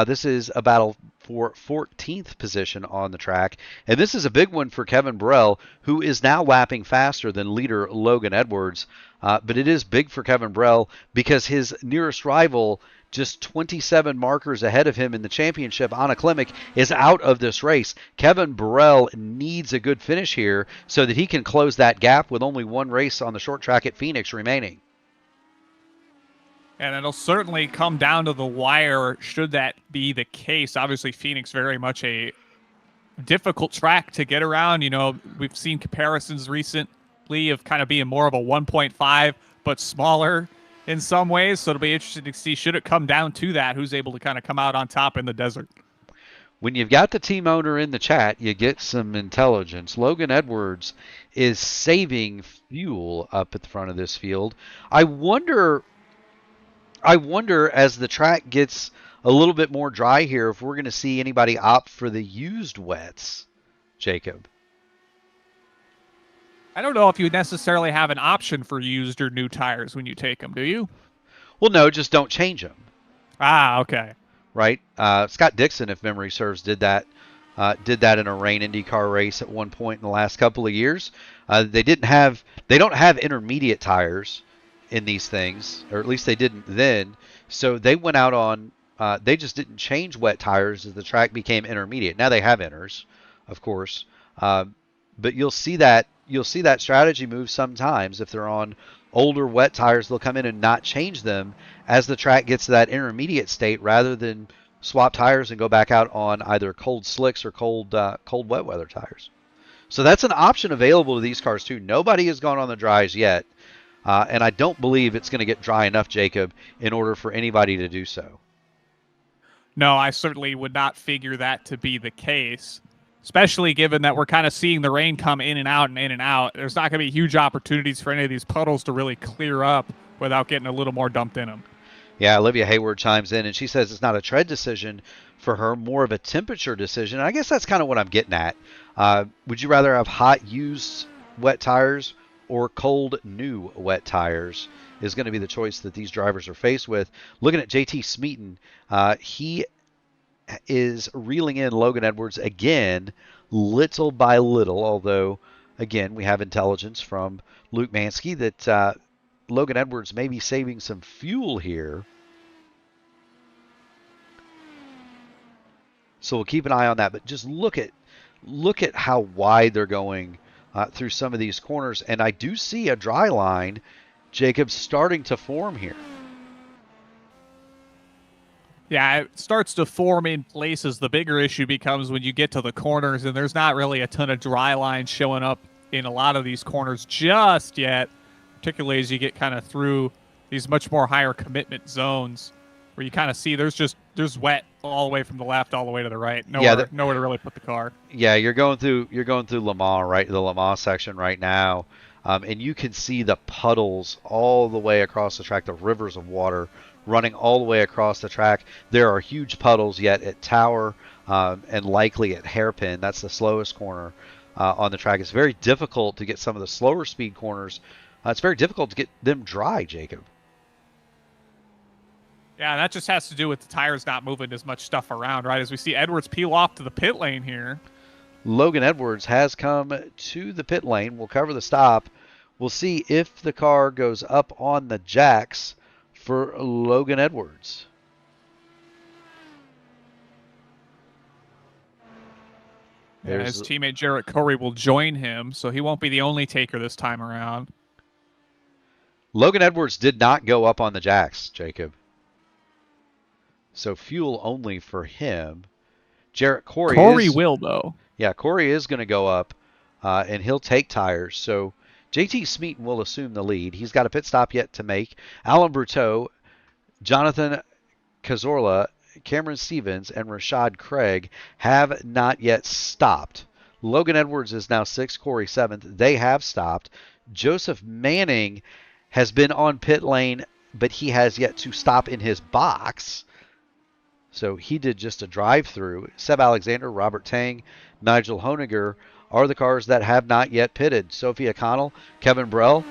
This is a battle for 14th position on the track, and this is a big one for Kevin Burrell, who is now lapping faster than leader Logan Edwards. But it is big for Kevin Burrell because his nearest rival, just 27 markers ahead of him in the championship, Anna Klimek, is out of this race. Kevin Burrell needs a good finish here so that he can close that gap with only one race on the short track at Phoenix remaining. And it'll certainly come down to the wire should that be the case. Obviously, Phoenix very much a difficult track to get around. You know, we've seen comparisons recently of kind of being more of a 1.5, but smaller in some ways. So it'll be interesting to see, should it come down to that, who's able to kind of come out on top in the desert. When you've got the team owner in the chat, you get some intelligence. Logan Edwards is saving fuel up at the front of this field. I wonder as the track gets a little bit more dry here if we're going to see anybody opt for the used wets, Jacob. I don't know if you necessarily have an option for used or new tires when you take them, do you? Well, no, just don't change them. Ah, okay. Right? Scott Dixon, if memory serves, did that did that in a rain IndyCar race at one point in the last couple of years. They don't have intermediate tires in these things, or at least they didn't then. So they went out on, they just didn't change wet tires as the track became intermediate. Now they have inters, of course, but you'll see that strategy move sometimes. If they're on older wet tires, they'll come in and not change them as the track gets to that intermediate state, rather than swap tires and go back out on either cold slicks or cold wet weather tires. So that's an option available to these cars too. Nobody has gone on the dries yet, and I don't believe it's going to get dry enough, Jacob, in order for anybody to do so. No, I certainly would not figure that to be the case, especially given that we're kind of seeing the rain come in and out and in and out. There's not going to be huge opportunities for any of these puddles to really clear up without getting a little more dumped in them. Yeah, Olivia Hayward chimes in, and she says it's not a tread decision for her, more of a temperature decision. And I guess that's kind of what I'm getting at. Would you rather have hot, used wet tires or cold, new wet tires is going to be the choice that these drivers are faced with. Looking at JT Smeaton, he is reeling in Logan Edwards again, little by little, although, again, we have intelligence from Luke Mansky that Logan Edwards may be saving some fuel here. So we'll keep an eye on that. But just look at how wide they're going through some of these corners. And I do see a dry line, Jacob, starting to form here. Yeah, it starts to form in places. The bigger issue becomes when you get to the corners, and there's not really a ton of dry lines showing up in a lot of these corners just yet, particularly as you get kind of through these much more higher commitment zones where you kind of see there's wet all the way from the left all the way to the right. Nowhere to really put the car. Yeah, you're going through Le Mans, right? The Le Mans section right now. And you can see the puddles all the way across the track, the rivers of water running all the way across the track. There are huge puddles yet at Tower and likely at Hairpin. That's the slowest corner on the track. It's very difficult to get some of the slower speed corners. It's very difficult to get them dry, Jacob. Yeah, that just has to do with the tires not moving as much stuff around, right? As we see Edwards peel off to the pit lane here. Logan Edwards has come to the pit lane. We'll cover the stop. We'll see if the car goes up on the jacks for Logan Edwards. Yeah, his teammate Jarrett Corey will join him, so he won't be the only taker this time around. Logan Edwards did not go up on the jacks, Jacob. So fuel only for him. Jarrett Corey will, though. Yeah, Corey is going to go up, and he'll take tires. So JT Smeaton will assume the lead. He's got a pit stop yet to make. Alan Bruteau, Jonathan Cazorla, Cameron Stevens, and Rashad Craig have not yet stopped. Logan Edwards is now 6th, Corey 7th. They have stopped. Joseph Manning has been on pit lane, but he has yet to stop in his box. So he did just a drive-through. Seb Alexander, Robert Tang, Nigel Honiger are the cars that have not yet pitted. Sophia Connell, Kevin Brell,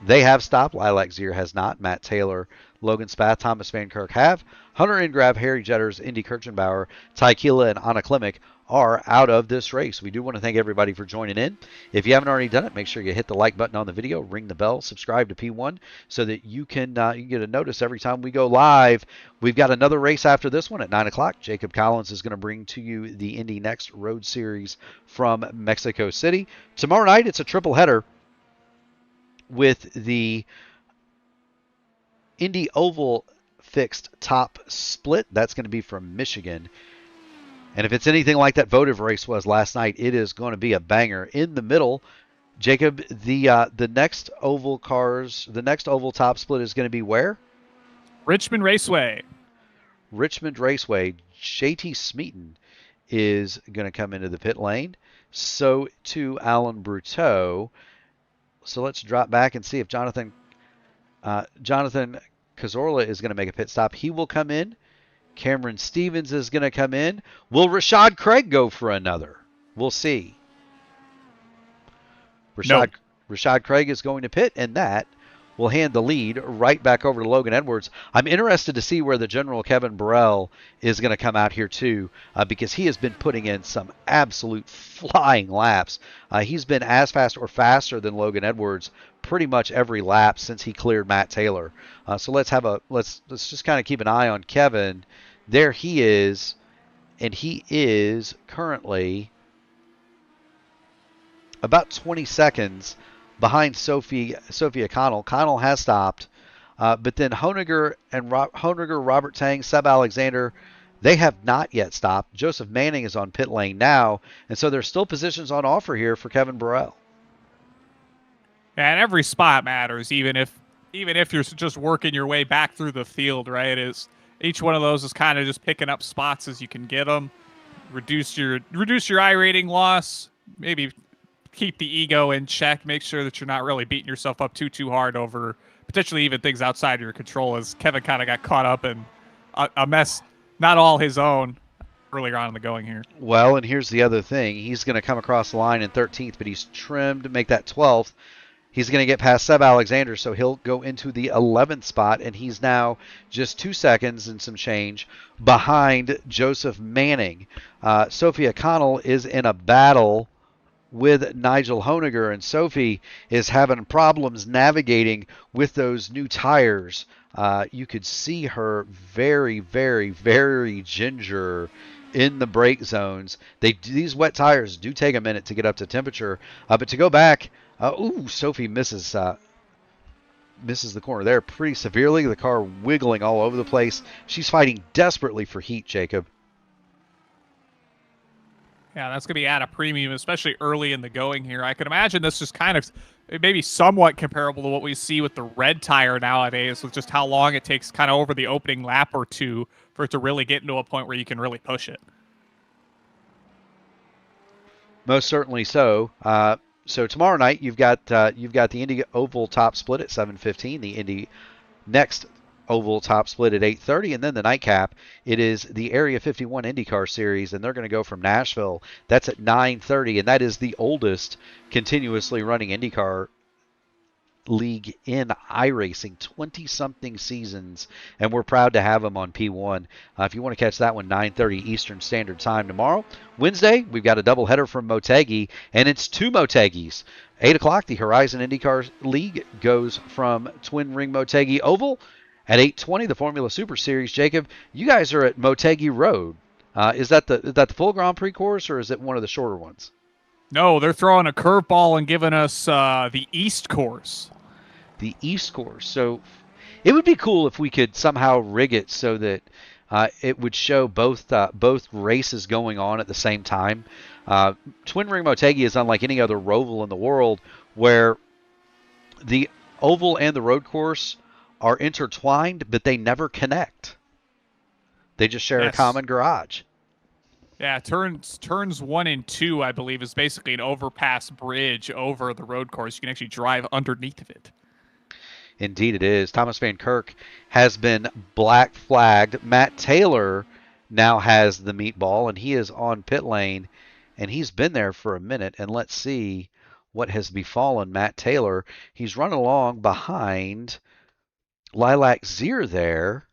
they have stopped. Lilac Zier has not. Matt Taylor, Logan Spath, Thomas Van Kirk have. Hunter Ingrab, Harry Jetters, Indy Kirchenbauer, Ty Keela, and Anna Klimek are out of this race. We do want to thank everybody for joining in. If you haven't already done it, make sure you hit the like button on the video, ring the bell, subscribe to P1 so that you can get a notice every time we go live. We've got another race after this one at 9 o'clock. Jacob Collins is going to bring to you the Indy Next Road Series from Mexico City. Tomorrow night, it's a triple header with the Indy Oval fixed top split. That's going to be from Michigan. And if it's anything like that votive race was last night, it is going to be a banger. In the middle, Jacob, the next oval top split is going to be where? Richmond Raceway. Richmond Raceway. JT Smeaton is going to come into the pit lane. So too Alan Bruteau. So let's drop back and see if Jonathan Cazorla is going to make a pit stop. He will come in. Cameron Stevens is going to come in. Will Rashad Craig go for another? We'll see. Rashad Craig is going to pit, and that will hand the lead right back over to Logan Edwards. I'm interested to see where the general Kevin Burrell is going to come out here too, because he has been putting in some absolute flying laps. He's been as fast or faster than Logan Edwards pretty much every lap since he cleared Matt Taylor. So let's just kind of keep an eye on Kevin. There he is, and he is currently about 20 seconds behind Sophia Connell. Connell has stopped, but then Honiger, Robert Tang, Seb Alexander, they have not yet stopped. Joseph Manning is on pit lane now, and so there's still positions on offer here for Kevin Burrell. And every spot matters, even if you're just working your way back through the field, right? Each one of those is kind of just picking up spots as you can get them. Reduce your I rating loss. Maybe keep the ego in check. Make sure that you're not really beating yourself up too hard over potentially even things outside your control, as Kevin kind of got caught up in a mess not all his own earlier on in the going here. Well, and here's the other thing. He's going to come across the line in 13th, but he's trimmed to make that 12th. He's going to get past Seb Alexander, so he'll go into the 11th spot, and he's now just 2 seconds and some change behind Joseph Manning. Sophia Connell is in a battle with Nigel Honiger, and Sophie is having problems navigating with those new tires. You could see her very, very, very ginger in the brake zones. These wet tires do take a minute to get up to temperature, but to go back, Sophie misses the corner there pretty severely. The car wiggling all over the place. She's fighting desperately for heat, Jacob. Yeah, that's going to be at a premium, especially early in the going here. I can imagine this is kind of maybe somewhat comparable to what we see with the red tire nowadays, with just how long it takes kind of over the opening lap or two for it to really get into a point where you can really push it. Most certainly so. So tomorrow night you've got the Indy Oval top split at 7:15, the Indy next Oval top split at 8:30, and then the nightcap. It is the Area 51 INDYCAR Series, and they're going to go from Nashville. That's at 9:30, and that is the oldest continuously running INDYCAR league in iRacing, 20-something seasons, and we're proud to have them on P1. If you want to catch that one, 9:30 Eastern Standard Time tomorrow. Wednesday, we've got a doubleheader from Motegi, and it's two Motegis. 8 o'clock, the Horizon IndyCar League goes from Twin Ring Motegi Oval. At 8:20, the Formula Super Series. Jacob, you guys are at Motegi Road. Is that the full Grand Prix course, or is it one of the shorter ones? No, they're throwing a curveball and giving us the East course. The East course. So it would be cool if we could somehow rig it so that it would show both races going on at the same time. Twin Ring Motegi is unlike any other roval in the world, where the oval and the road course are intertwined, but they never connect. They just share a common garage. Yeah, turns 1 and 2, I believe, is basically an overpass bridge over the road course. You can actually drive underneath of it. Indeed it is. Thomas Van Kirk has been black flagged. Matt Taylor now has the meatball, and he is on pit lane, and he's been there for a minute. And let's see what has befallen Matt Taylor. He's running along behind Lilac Zier there,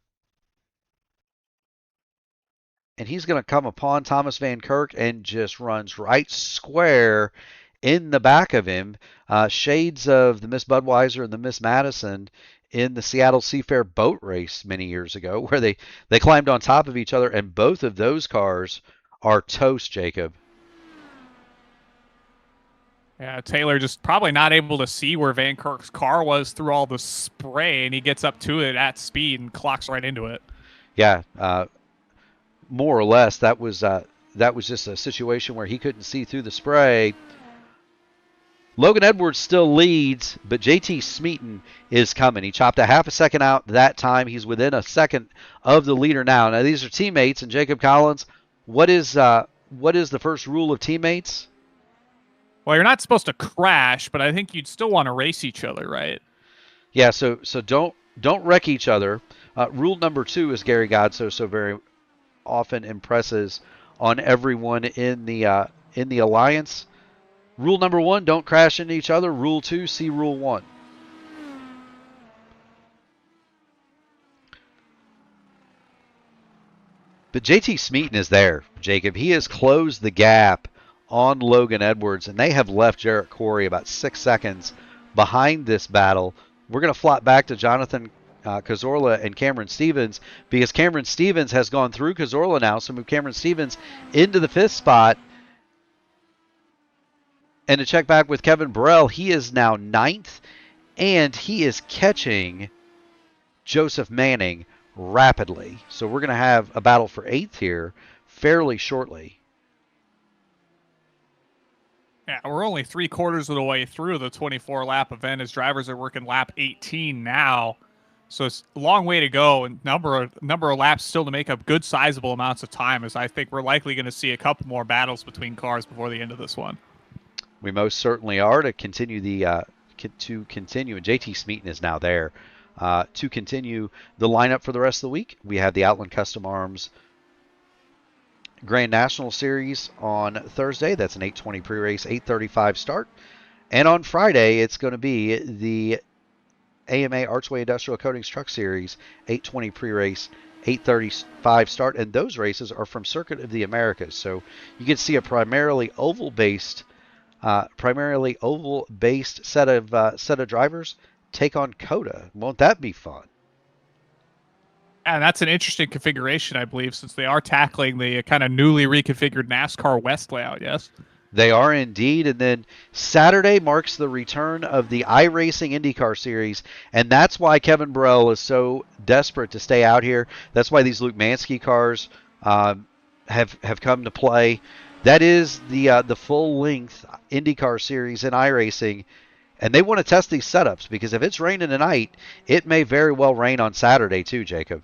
and he's going to come upon Thomas Van Kirk and just runs right square in the back of him. Shades of the Miss Budweiser and the Miss Madison in the Seattle Seafair boat race many years ago, where they climbed on top of each other, and both of those cars are toast, Jacob. Yeah, Taylor just probably not able to see where Van Kirk's car was through all the spray, and he gets up to it at speed and clocks right into it. Yeah, more or less, that was just a situation where he couldn't see through the spray. Logan Edwards still leads, but JT Smeaton is coming. He chopped a half a second out that time. He's within a second of the leader now. Now, these are teammates, and Jacob Collins, what is the first rule of teammates? Well, you're not supposed to crash, but I think you'd still want to race each other, right? Yeah, so don't wreck each other. Rule number 2, as Gary Godso so very often impresses on everyone in the alliance. Rule number 1, don't crash into each other. Rule 2, see Rule 1. But JT Smeaton is there, Jacob. He has closed the gap on Logan Edwards, and they have left Jarrett Corey about 6 seconds behind this battle. We're going to flop back to Jonathan Cazorla and Cameron Stevens, because Cameron Stevens has gone through Cazorla now, so move Cameron Stevens into the 5th spot. And to check back with Kevin Burrell, he is now 9th, and he is catching Joseph Manning rapidly. So we're going to have a battle for 8th here fairly shortly. Yeah, we're only 3/4 of the way through the 24-lap event as drivers are working lap 18 now. So it's a long way to go, and number of laps still to make up good sizable amounts of time, as I think we're likely going to see a couple more battles between cars before the end of this one. We most certainly are. To continue the and JT Smeaton is now there. To continue the lineup for the rest of the week, we have the Outland Custom Arms Grand National Series on Thursday. That's an 8:20 pre-race, 8:35 start. And on Friday, it's going to be the AMA Archway Industrial Coatings Truck Series, 8:20 pre-race, 8:35 start. And those races are from Circuit of the Americas. So you can see a primarily oval-based set of drivers take on COTA. Won't that be fun? And that's an interesting configuration, I believe, since they are tackling the kind of newly reconfigured NASCAR West layout, yes? They are indeed. And then Saturday marks the return of the iRacing INDYCAR Series, and that's why Kevin Burrell is so desperate to stay out here. That's why these Luke Mansky cars have come to play. That is the full-length INDYCAR Series in iRacing, and they want to test these setups, because if it's raining tonight, it may very well rain on Saturday too, Jacob.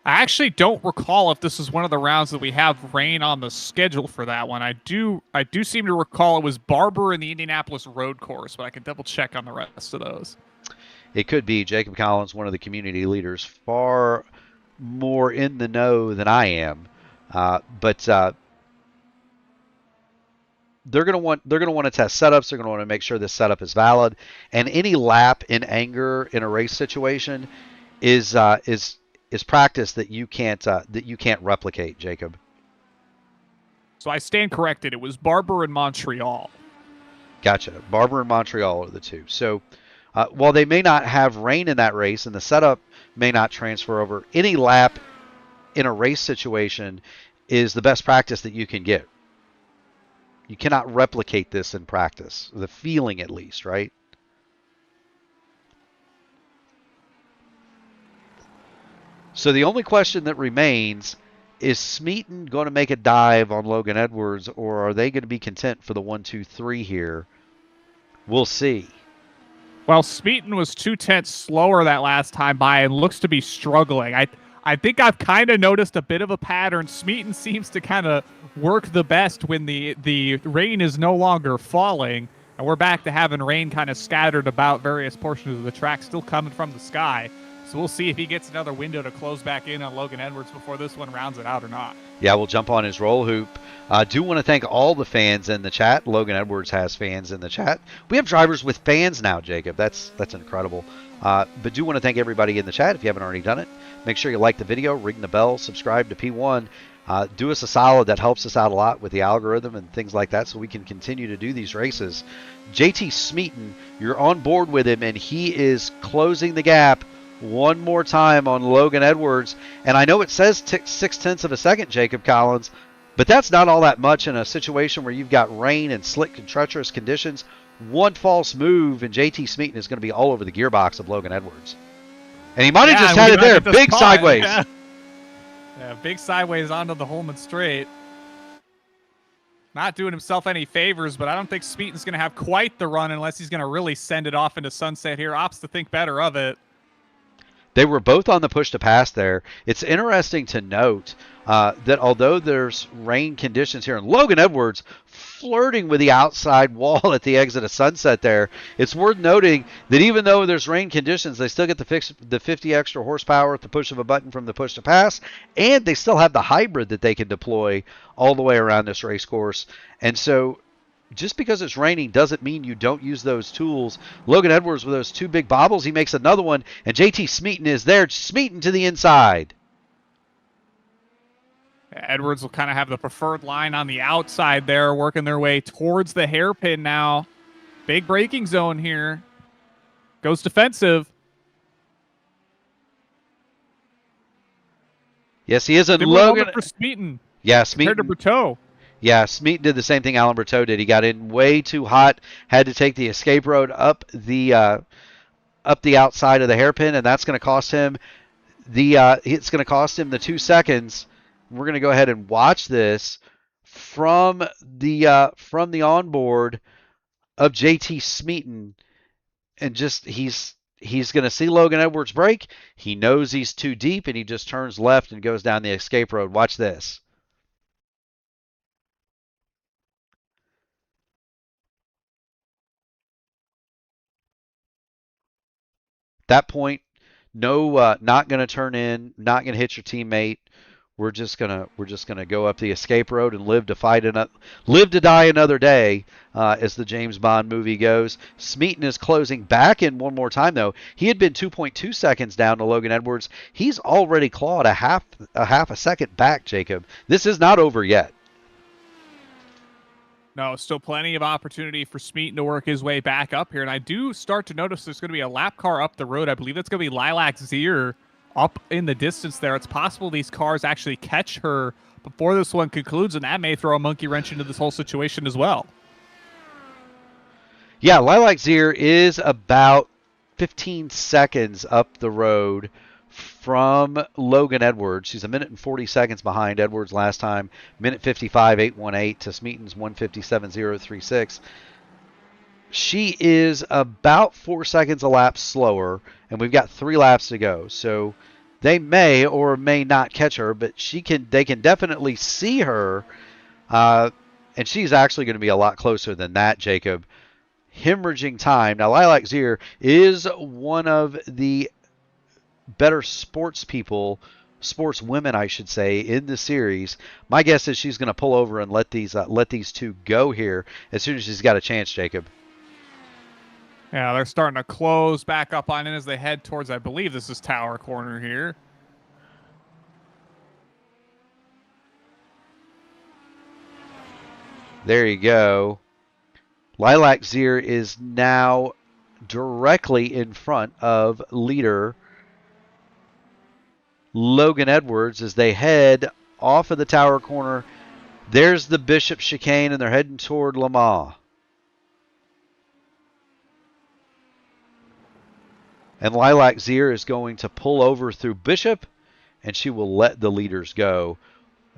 I actually don't recall if this is one of the rounds that we have rain on the schedule for that one. I do seem to recall it was Barber in the Indianapolis Road Course, but I can double check on the rest of those. It could be. Jacob Collins, one of the community leaders, far more in the know than I am, but they're going to want to test setups. They're going to want to make sure this setup is valid, and any lap in anger in a race situation is practice that you can't replicate, Jacob. So I stand corrected. It was Barber in Montreal. Gotcha. Barber and Montreal are the two. So while they may not have rain in that race and the setup may not transfer over, any lap in a race situation is the best practice that you can get. You cannot replicate this in practice, the feeling at least, right? So the only question that remains is Smeaton going to make a dive on Logan Edwards, or are they going to be content for the 1-2-3 here? We'll see. Well, Smeaton was 2/10 slower that last time by and looks to be struggling. I think I've kind of noticed a bit of a pattern. Smeaton seems to kind of work the best when the rain is no longer falling, and we're back to having rain kind of scattered about various portions of the track, still coming from the sky. So we'll see if he gets another window to close back in on Logan Edwards before this one rounds it out or not. Yeah, we'll jump on his roll hoop. Do want to thank all the fans in the chat. Logan Edwards has fans in the chat. We have drivers with fans now, Jacob. That's incredible. But do want to thank everybody in the chat if you haven't already done it. Make sure you like the video, ring the bell, subscribe to P1. Do us a solid. That helps us out a lot with the algorithm and things like that, so we can continue to do these races. JT Smeaton, you're on board with him, and he is closing the gap one more time on Logan Edwards. And I know it says 0.6 of a second, Jacob Collins, but that's not all that much in a situation where you've got rain and slick and treacherous conditions. One false move and JT Smeaton is going to be all over the gearbox of Logan Edwards. And he might have just had it there, big sideways. Yeah, big sideways onto the Holman straight. Not doing himself any favors, but I don't think Smeaton's going to have quite the run unless he's going to really send it off into sunset here. Opts to think better of it. They were both on the push to pass there. It's interesting to note that although there's rain conditions here, and Logan Edwards flirting with the outside wall at the exit of Sunset there, it's worth noting that even though there's rain conditions, they still get the 50 extra horsepower at the push of a button from the push to pass, and they still have the hybrid that they can deploy all the way around this race course. And so just because it's raining doesn't mean you don't use those tools. Logan Edwards with those two big bobbles, he makes another one, and JT Smeaton is there. Smeaton to the inside. Edwards will kind of have the preferred line on the outside there, working their way towards the hairpin now. Big braking zone here. Goes defensive. Yes, he is. And Similar Logan. moment for Smeaton. Yeah, Compared to Smeaton. Berteau. Yeah, Smeaton did the same thing Alan Berteau did. He got in way too hot, had to take the escape road up the outside of the hairpin, and that's going to cost him it's going to cost him the 2 seconds. We're going to go ahead and watch this from the onboard of JT Smeaton, and just he's going to see Logan Edwards brake. He knows he's too deep, and he just turns left and goes down the escape road. Watch this. That point, no, not going to turn in, not going to hit your teammate. We're just gonna go up the escape road and live to die another day, as the James Bond movie goes. Smeaton is closing back in one more time though. He had been 2.2 seconds down to Logan Edwards. He's already clawed a half a second back, Jacob. This is not over yet. No, still plenty of opportunity for Smeaton to work his way back up here. And I do start to notice there's going to be a lap car up the road. I believe that's going to be Lilac Zier up in the distance there. It's possible these cars actually catch her before this one concludes, and that may throw a monkey wrench into this whole situation as well. Yeah, Lilac Zier is about 15 seconds up the road from Logan Edwards. She's a minute and 40 seconds behind Edwards last time. Minute 55.818 to Smeaton's 157.036. She is about 4 seconds a lap slower, and we've got 3 laps to go. So they may or may not catch her, but they can definitely see her, and she's actually going to be a lot closer than that, Jacob. Hemorrhaging time. Now, Lilac Zier is one of the better sportswomen, I should say, in the series. My guess is she's going to pull over and let these two go here as soon as she's got a chance, Jacob. Yeah, they're starting to close back up on it as they head towards, I believe this is Tower Corner here. There you go. Lilac Zier is now directly in front of leader Logan Edwards as they head off of the Tower Corner. There's the Bishop chicane, and they're heading toward Lamar. And Lilac Zier is going to pull over through Bishop, and she will let the leaders go.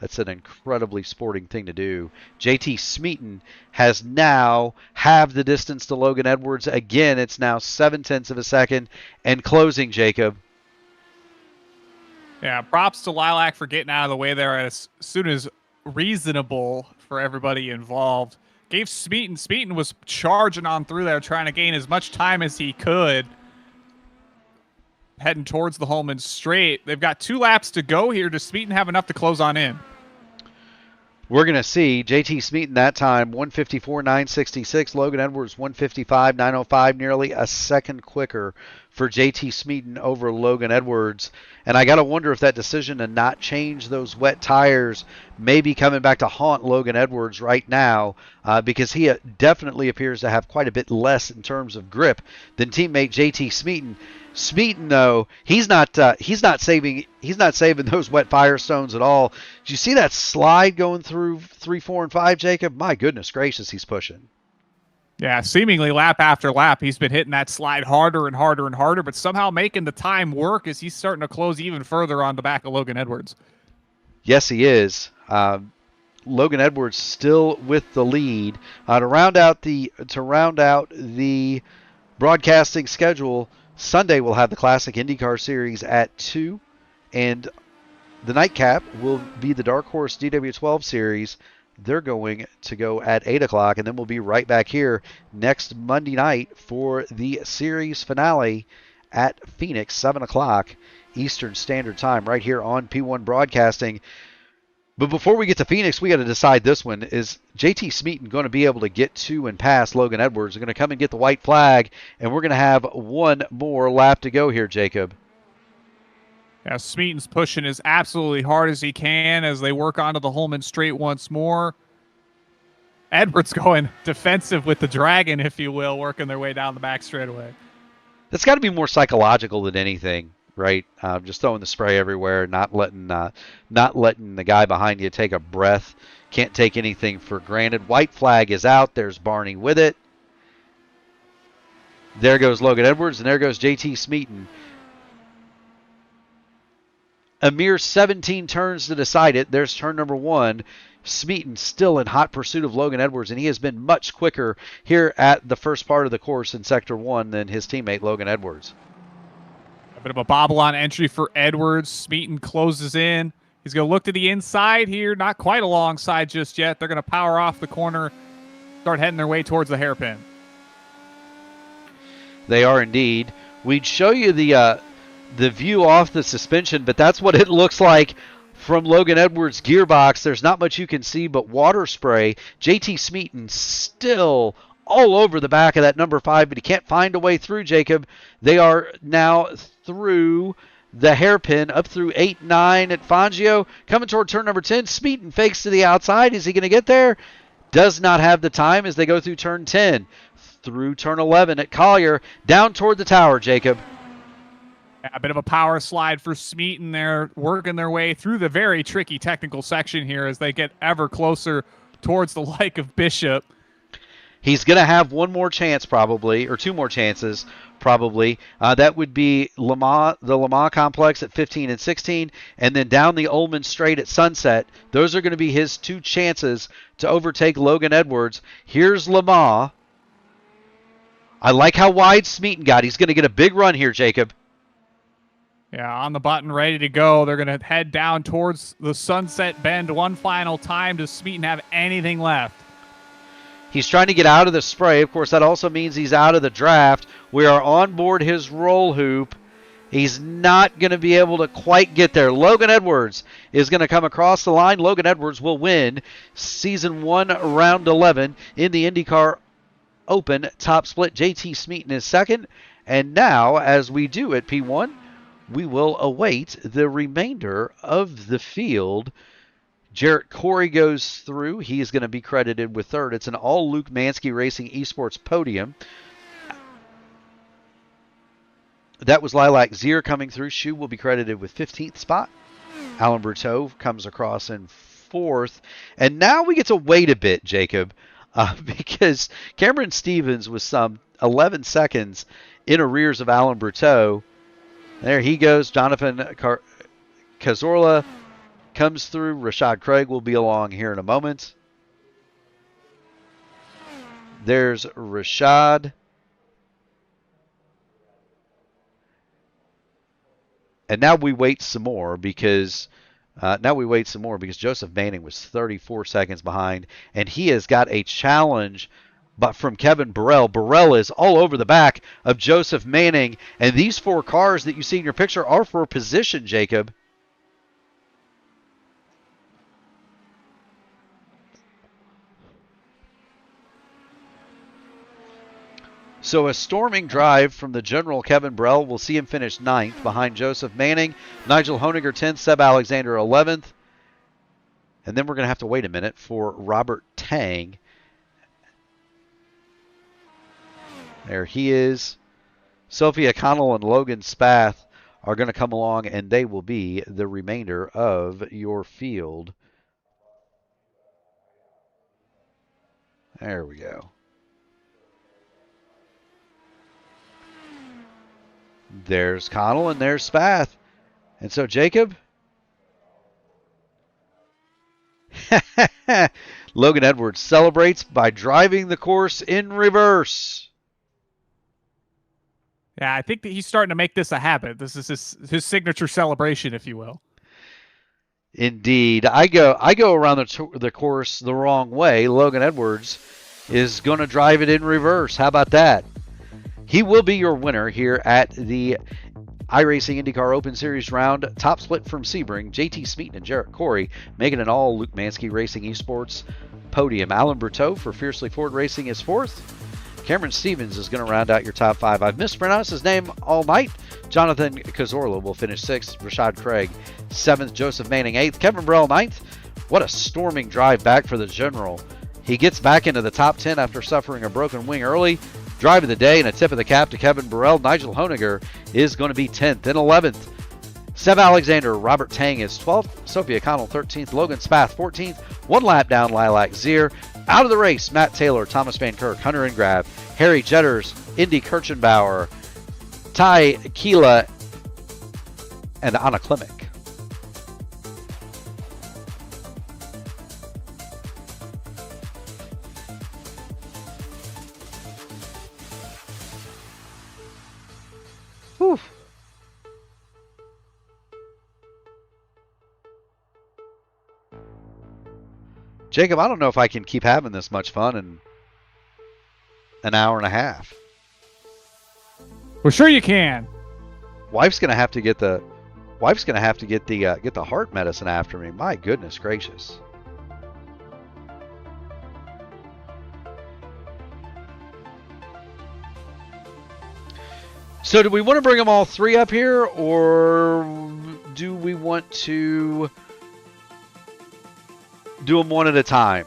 That's an incredibly sporting thing to do. JT Smeaton has now halved the distance to Logan Edwards. Again, it's now 0.7 of a second and closing, Jacob. Yeah, props to Lilac for getting out of the way there as soon as reasonable for everybody involved. Gave Smeaton was charging on through there, trying to gain as much time as he could. Heading towards the Holman straight. They've got 2 laps to go here. Does Smeaton have enough to close on in? We're going to see JT Smeaton that time, 154.966. Logan Edwards, 155.905, nearly a second quicker for JT Smeaton over Logan Edwards. And I got to wonder if that decision to not change those wet tires may be coming back to haunt Logan Edwards right now, because he definitely appears to have quite a bit less in terms of grip than teammate JT Smeaton. Smeaton, though, he's not saving those wet Firestones at all. Did you see that slide going through 3, 4, and 5, Jacob? My goodness gracious, he's pushing. Yeah, seemingly lap after lap, he's been hitting that slide harder and harder and harder, but somehow making the time work as he's starting to close even further on the back of Logan Edwards. Yes, he is. Logan Edwards still with the lead. To round out the broadcasting schedule, Sunday we'll have the Classic INDYCAR Series at 2, and the nightcap will be the Dark Horse DW12 Series. They're going to go at 8 o'clock, and then we'll be right back here next Monday night for the series finale at Phoenix, 7 o'clock Eastern Standard Time, right here on P1 Broadcasting. But before we get to Phoenix, we got to decide this one. Is JT Smeaton going to be able to get to and pass Logan Edwards? They're going to come and get the white flag, and we're going to have one more lap to go here, Jacob. Yeah, Smeaton's pushing as absolutely hard as he can as they work onto the Holman straight once more. Edwards going defensive with the Dragon, if you will, working their way down the back straightaway. That's got to be more psychological than anything, right? Just throwing the spray everywhere, not letting the guy behind you take a breath. Can't take anything for granted. White flag is out. There's Barney with it. There goes Logan Edwards, and there goes JT Smeaton. A mere 17 turns to decide it. There's turn number 1. Smeaton still in hot pursuit of Logan Edwards, and he has been much quicker here at the first part of the course in Sector 1 than his teammate Logan Edwards. A bit of a bobble on entry for Edwards. Smeaton closes in. He's going to look to the inside here. Not quite alongside just yet. They're going to power off the corner, start heading their way towards the hairpin. They are indeed. We'd show you the view off the suspension, but that's what it looks like from Logan Edwards' gearbox. There's not much you can see but water spray. JT Smeaton still all over the back of that number 5, but he can't find a way through, Jacob. They are now through the hairpin, up through 8, 9 at Fangio. Coming toward turn number 10. Smeaton fakes to the outside. Is he going to get there? Does not have the time as they go through turn 10. Through turn 11 at Collier. Down toward the tower, Jacob. A bit of a power slide for Smeaton there, working their way through the very tricky technical section here as they get ever closer towards the like of Bishop. He's going to have one more chance probably, or two more chances probably. That would be the Le Mans complex at 15 and 16, and then down the Ullman Straight at Sunset. Those are going to be his two chances to overtake Logan Edwards. Here's Le Mans. I like how wide Smeaton got. He's going to get a big run here, Jacob. Yeah, on the button, ready to go. They're going to head down towards the Sunset Bend one final time. Does Smeaton have anything left? He's trying to get out of the spray. Of course, that also means he's out of the draft. We are on board his roll hoop. He's not going to be able to quite get there. Logan Edwards is going to come across the line. Logan Edwards will win Season 1, Round 11 in the IndyCar Open Top Split. JT Smeaton is second. And now, as we do at P1, we will await the remainder of the field. Jarrett Corey goes through. He is going to be credited with third. It's an all Luke Mansky Racing Esports Podium. That was Lilac Zier coming through. Shu will be credited with 15th spot. Alan Berteau comes across in 4th. And now we get to wait a bit, Jacob, because Cameron Stevens was some 11 seconds in arrears of Alan Berteau. There he goes. Jonathan Cazorla comes through. Rashad Craig will be along here in a moment. There's Rashad. And now we wait some more because Joseph Manning was 34 seconds behind, and he has got a challenge but from Kevin Burrell. Burrell is all over the back of Joseph Manning, and these 4 cars that you see in your picture are for position, Jacob. So a storming drive from the general Kevin Burrell. We'll see him finish 9th behind Joseph Manning. Nigel Honiger 10th, Seb Alexander 11th. And then we're going to have to wait a minute for Robert Tang. There he is. Sophia Connell and Logan Spath are going to come along, and they will be the remainder of your field. There we go. There's Connell and there's Spath. And so, Jacob, Logan Edwards celebrates by driving the course in reverse. Yeah, I think that he's starting to make this a habit. This is his signature celebration, if you will. Indeed. I go around the course the wrong way. Logan Edwards is going to drive it in reverse. How about that? He will be your winner here at the iRacing IndyCar Open Series round. Top split from Sebring, JT Smeaton and Jarrett Corey, making it all Luke Mansky Racing Esports Podium. Alan Berteau for Fiercely Ford Racing is 4th. Cameron Stevens is going to round out your top 5. I've mispronounced his name all night, Jonathan Cazorla will finish 6th. Rashad Craig 7th. Joseph Manning 8th. Kevin Burrell 9th. What a storming drive back for the General. He gets back into the top 10 after suffering a broken wing early. Drive of the day and a tip of the cap to Kevin Burrell. Nigel Honiger is going to be 10th and 11th. Seb Alexander, Robert Tang is 12th. Sophia Connell 13th. Logan Spath 14th. 1 lap down Lilac Zier. Out of the race, Matt Taylor, Thomas Van Kirk, Hunter Ingrab, Harry Jetters, Indy Kirchenbauer, Ty Keela, and Anna Klimek. Whew. Jacob, I don't know if I can keep having this much fun in an hour and a half. Well, sure you can. Wife's gonna have to get the get the heart medicine after me. My goodness gracious. So do we want to bring them all 3 up here, or do we want to do them one at a time?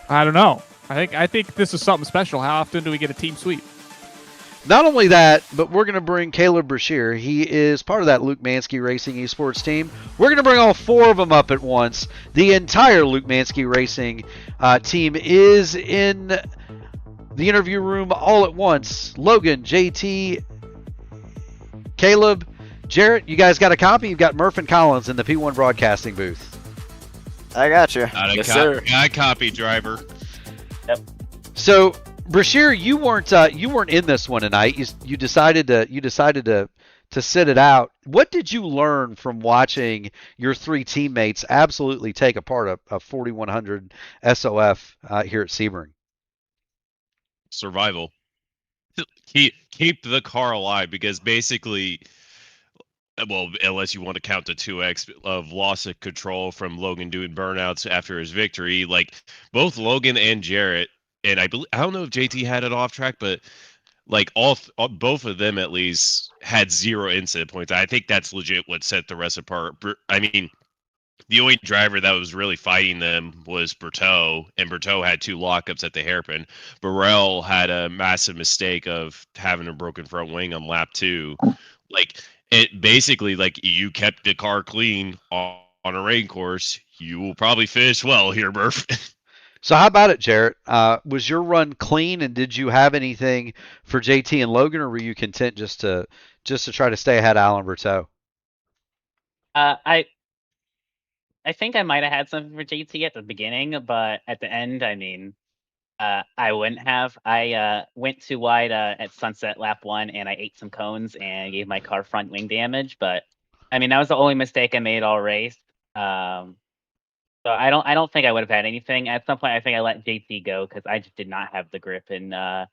I don't know. I think this is something special. How often do we get a team sweep? Not only that, but we're going to bring Caleb Brashear. He is part of that Luke Mansky Racing Esports team. We're going to bring all 4 of them up at once. The entire Luke Mansky Racing team is in the interview room all at once. Logan, JT, Caleb, Jarrett, you guys got a copy? You've got Murph and Collins in the P1 broadcasting booth. I got you. Yes, sir. I copy, driver. Yep. So, Brashear, you weren't in this one tonight. You decided to sit it out. What did you learn from watching your 3 teammates absolutely take apart a 4100 SOF here at Sebring? Survival. Keep the car alive, because basically, well, unless you want to count the 2x of loss of control from Logan doing burnouts after his victory, like both Logan and Jarrett, and I don't know if JT had it off track, but like both of them at least had 0 incident points. I think that's legit what set the rest apart. I mean, the only driver that was really fighting them was Berteau, and Berteau had 2 lockups at the hairpin. Burrell had a massive mistake of having a broken front wing on lap 2. Like, it basically, like, you kept the car clean on a rain course, you will probably finish well here, Murph. So how about it, Jarrett? Was your run clean, and did you have anything for JT and Logan, or were you content just to try to stay ahead of Alan Berteau? I think I might have had something for JT at the beginning, but at the end, I mean, I wouldn't have. I went too wide at Sunset lap 1, and I ate some cones and gave my car front wing damage. But I mean, that was the only mistake I made all race. So I don't think I would have had anything. At some point, I think I let JT go because I just did not have the grip in that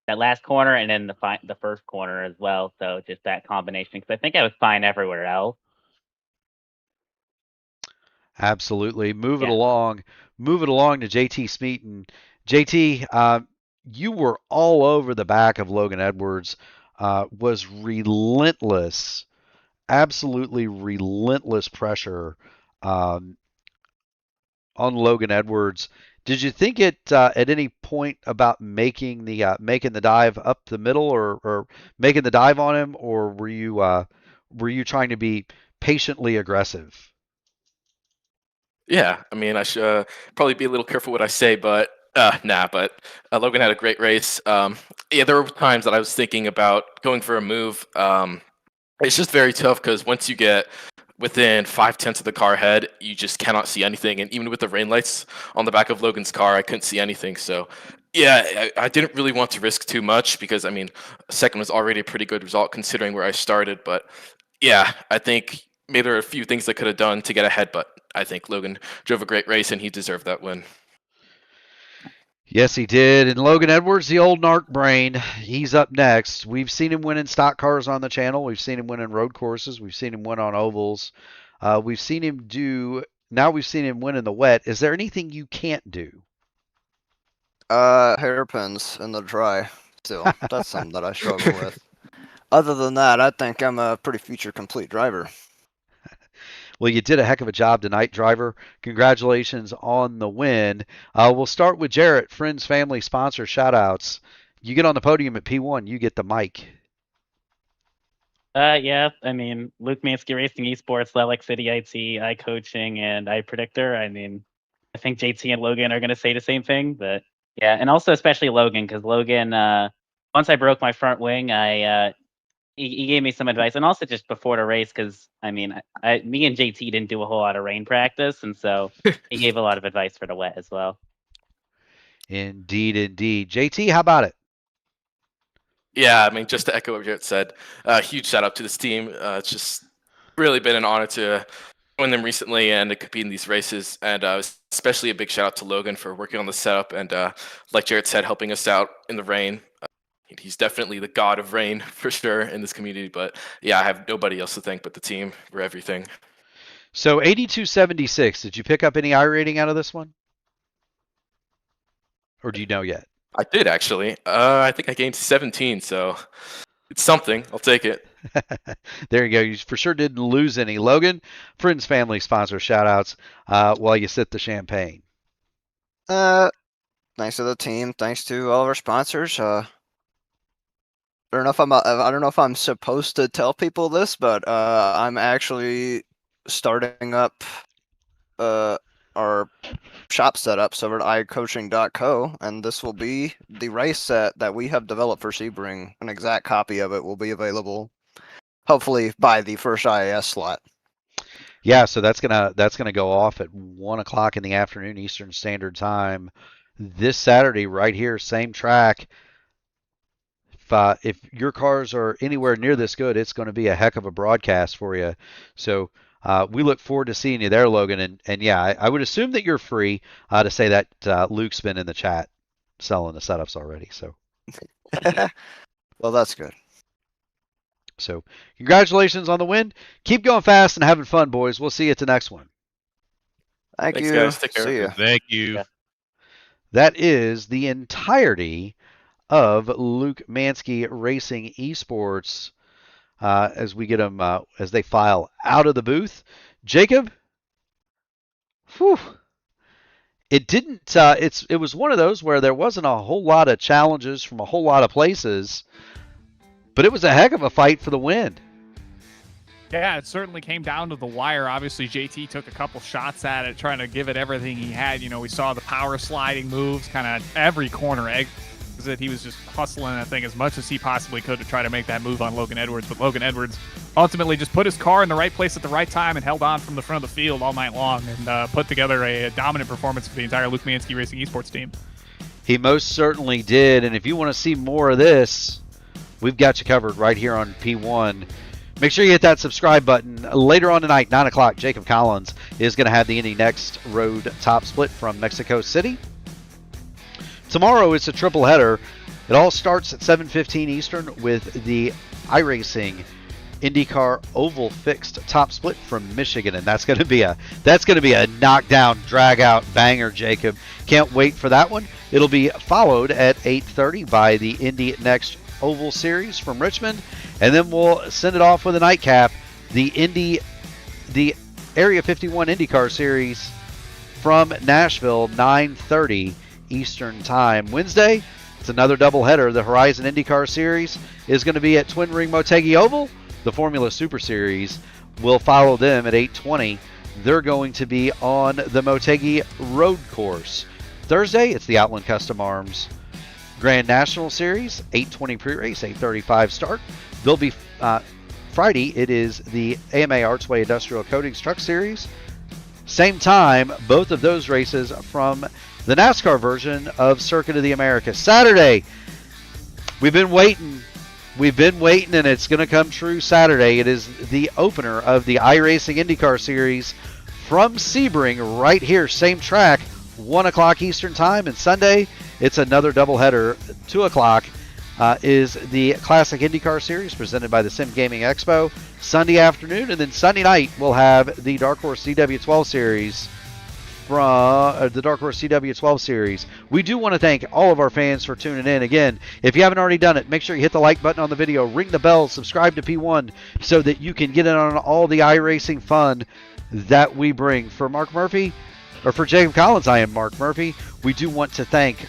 last corner and then the first corner as well. So just that combination, because I think I was fine everywhere else. Absolutely. Move it along to JT Smeaton. JT, you were all over the back of Logan Edwards, was relentless, absolutely relentless pressure on Logan Edwards. Did you think at any point about making the dive up the middle, or making the dive on him, or were you trying to be patiently aggressive? Yeah, I mean, I should probably be a little careful what I say, but Logan had a great race. Yeah, there were times that I was thinking about going for a move. It's just very tough because once you get within 5/10 of the car head, you just cannot see anything. And even with the rain lights on the back of Logan's car, I couldn't see anything. So, yeah, I didn't really want to risk too much because, I mean, second was already a pretty good result considering where I started. But, yeah, I think maybe there are a few things I could have done to get ahead, but I think Logan drove a great race and he deserved that win. Yes, he did. And Logan Edwards, the old narc brain, he's up next. We've seen him win in stock cars on the channel. We've seen him win in road courses. We've seen him win on ovals. We've seen him win in the wet. Is there anything you can't do? Hairpins in the dry still. That's something that I struggle with. Other than that, I think I'm a pretty feature complete driver. Well, you did a heck of a job tonight, driver. Congratulations on the win. We'll start with Jarrett, friends, family, sponsor, shout-outs. You get on the podium at P1, you get the mic. Yeah, I mean, Luke Mansky Racing Esports, Lilac City IT, iCoaching, and iPredictor. I mean, I think JT and Logan are going to say the same thing, but yeah, and also especially Logan, because Logan, once I broke my front wing, he gave me some advice, and also just before the race, because I mean, me and JT didn't do a whole lot of rain practice, and so he gave a lot of advice for the wet as well. Indeed, indeed. JT, how about it? Yeah, I mean, just to echo what Jarrett said, huge shout out to this team. It's just really been an honor to join them recently and to compete in these races. And especially a big shout out to Logan for working on the setup and, like Jarrett said, helping us out in the rain. He's definitely the god of rain for sure in this community. But yeah, I have nobody else to thank but the team for everything. So 8276, did you pick up any iRating out of this one? Or do you know yet? I did actually. I think I gained 17, so it's something. I'll take it. There you go. You for sure didn't lose any. Logan, friends, family, sponsor, shout-outs while you sip the champagne. Thanks to the team. Thanks to all of our sponsors. I don't know if I'm supposed to tell people this, but I'm actually starting up our shop setups over at iCoaching.co, and this will be the race set that we have developed for Sebring. An exact copy of it will be available, hopefully by the first IAS slot. Yeah, so that's gonna go off at 1 o'clock in the afternoon Eastern Standard Time this Saturday, right here, same track. If your cars are anywhere near this good, it's going to be a heck of a broadcast for you. So we look forward to seeing you there, Logan. And yeah, I would assume that you're free to say that Luke's been in the chat selling the setups already. So, well, that's good. So congratulations on the win. Keep going fast and having fun, boys. We'll see you at the next one. Thanks, you. guys. Take care. See ya. Thank you. Yeah. That is the entirety of Luke Mansky Racing Esports as we get them as they file out of the booth. Jacob, whew, it didn't. It was one of those where there wasn't a whole lot of challenges from a whole lot of places, but it was a heck of a fight for the win. Yeah, it certainly came down to the wire. Obviously, JT took a couple shots at it, trying to give it everything he had. You know, we saw the power sliding moves, kind of every corner exit. He was just hustling that thing as much as he possibly could to try to make that move on Logan Edwards. But Logan Edwards ultimately just put his car in the right place at the right time and held on from the front of the field all night long and put together a dominant performance for the entire Luke Mansky Racing Esports team. He most certainly did. And if you want to see more of this, we've got you covered right here on P1. Make sure you hit that subscribe button. Later on tonight, 9 o'clock, Jacob Collins is going to have the Indy Next Road Top Split from Mexico City. Tomorrow, it's a triple header. It all starts at 7:15 Eastern with the iRacing INDYCAR Oval Fixed Top Split from Michigan, and that's going to be a knockdown, drag-out banger, Jacob. Can't wait for that one. It'll be followed at 8:30 by the Indy Next Oval Series from Richmond, and then we'll send it off with a nightcap, the Area 51 INDYCAR Series from Nashville, 9:30 Eastern Time. Wednesday, it's another doubleheader. The Horizon INDYCAR Series is going to be at Twin Ring Motegi Oval. The Formula Super Series will follow them at 8:20. They're going to be on the Motegi Road Course. Thursday, it's the Outland Custom Arms Grand National Series, 8:20 pre-race, 8:35 start. They'll be Friday. It is the AMA Archway Industrial Coatings Truck Series. Same time, both of those races from the NASCAR version of Circuit of the Americas. Saturday, we've been waiting, and it's going to come true Saturday. It is the opener of the iRacing INDYCAR Series from Sebring right here, same track, 1 o'clock Eastern Time. And Sunday, it's another doubleheader. 2 o'clock is the Classic INDYCAR Series presented by the Sim Gaming Expo Sunday afternoon. And then Sunday night, we'll have the Dark Horse DW12 Series from the Dark Horse CW12 series. We do want to thank all of our fans for tuning in. Again, if you haven't already done it, make sure you hit the like button on the video, ring the bell, subscribe to P1 so that you can get in on all the iRacing fun that we bring. For Mark Murphy, or for Jacob Collins, I am Mark Murphy. We do want to thank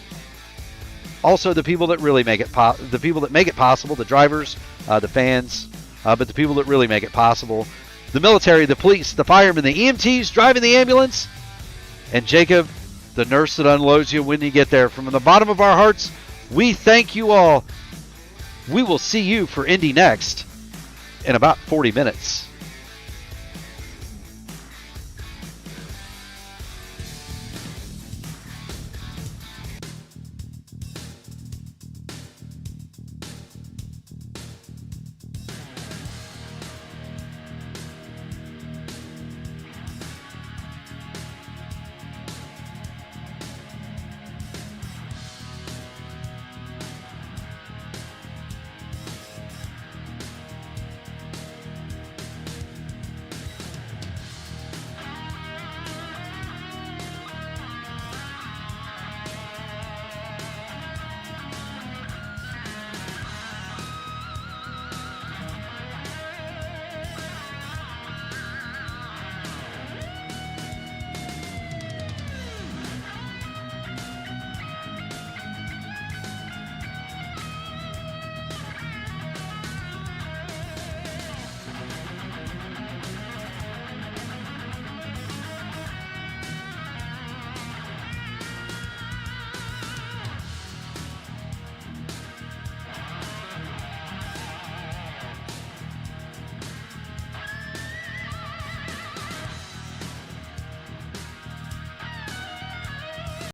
also the people that really make it the people that make it possible, the drivers, the fans, but the people that really make it possible, the military, the police, the firemen, the EMTs driving the ambulance, and Jacob, the nurse that unloads you when you get there. From the bottom of our hearts, we thank you all. We will see you for Indy next in about 40 minutes.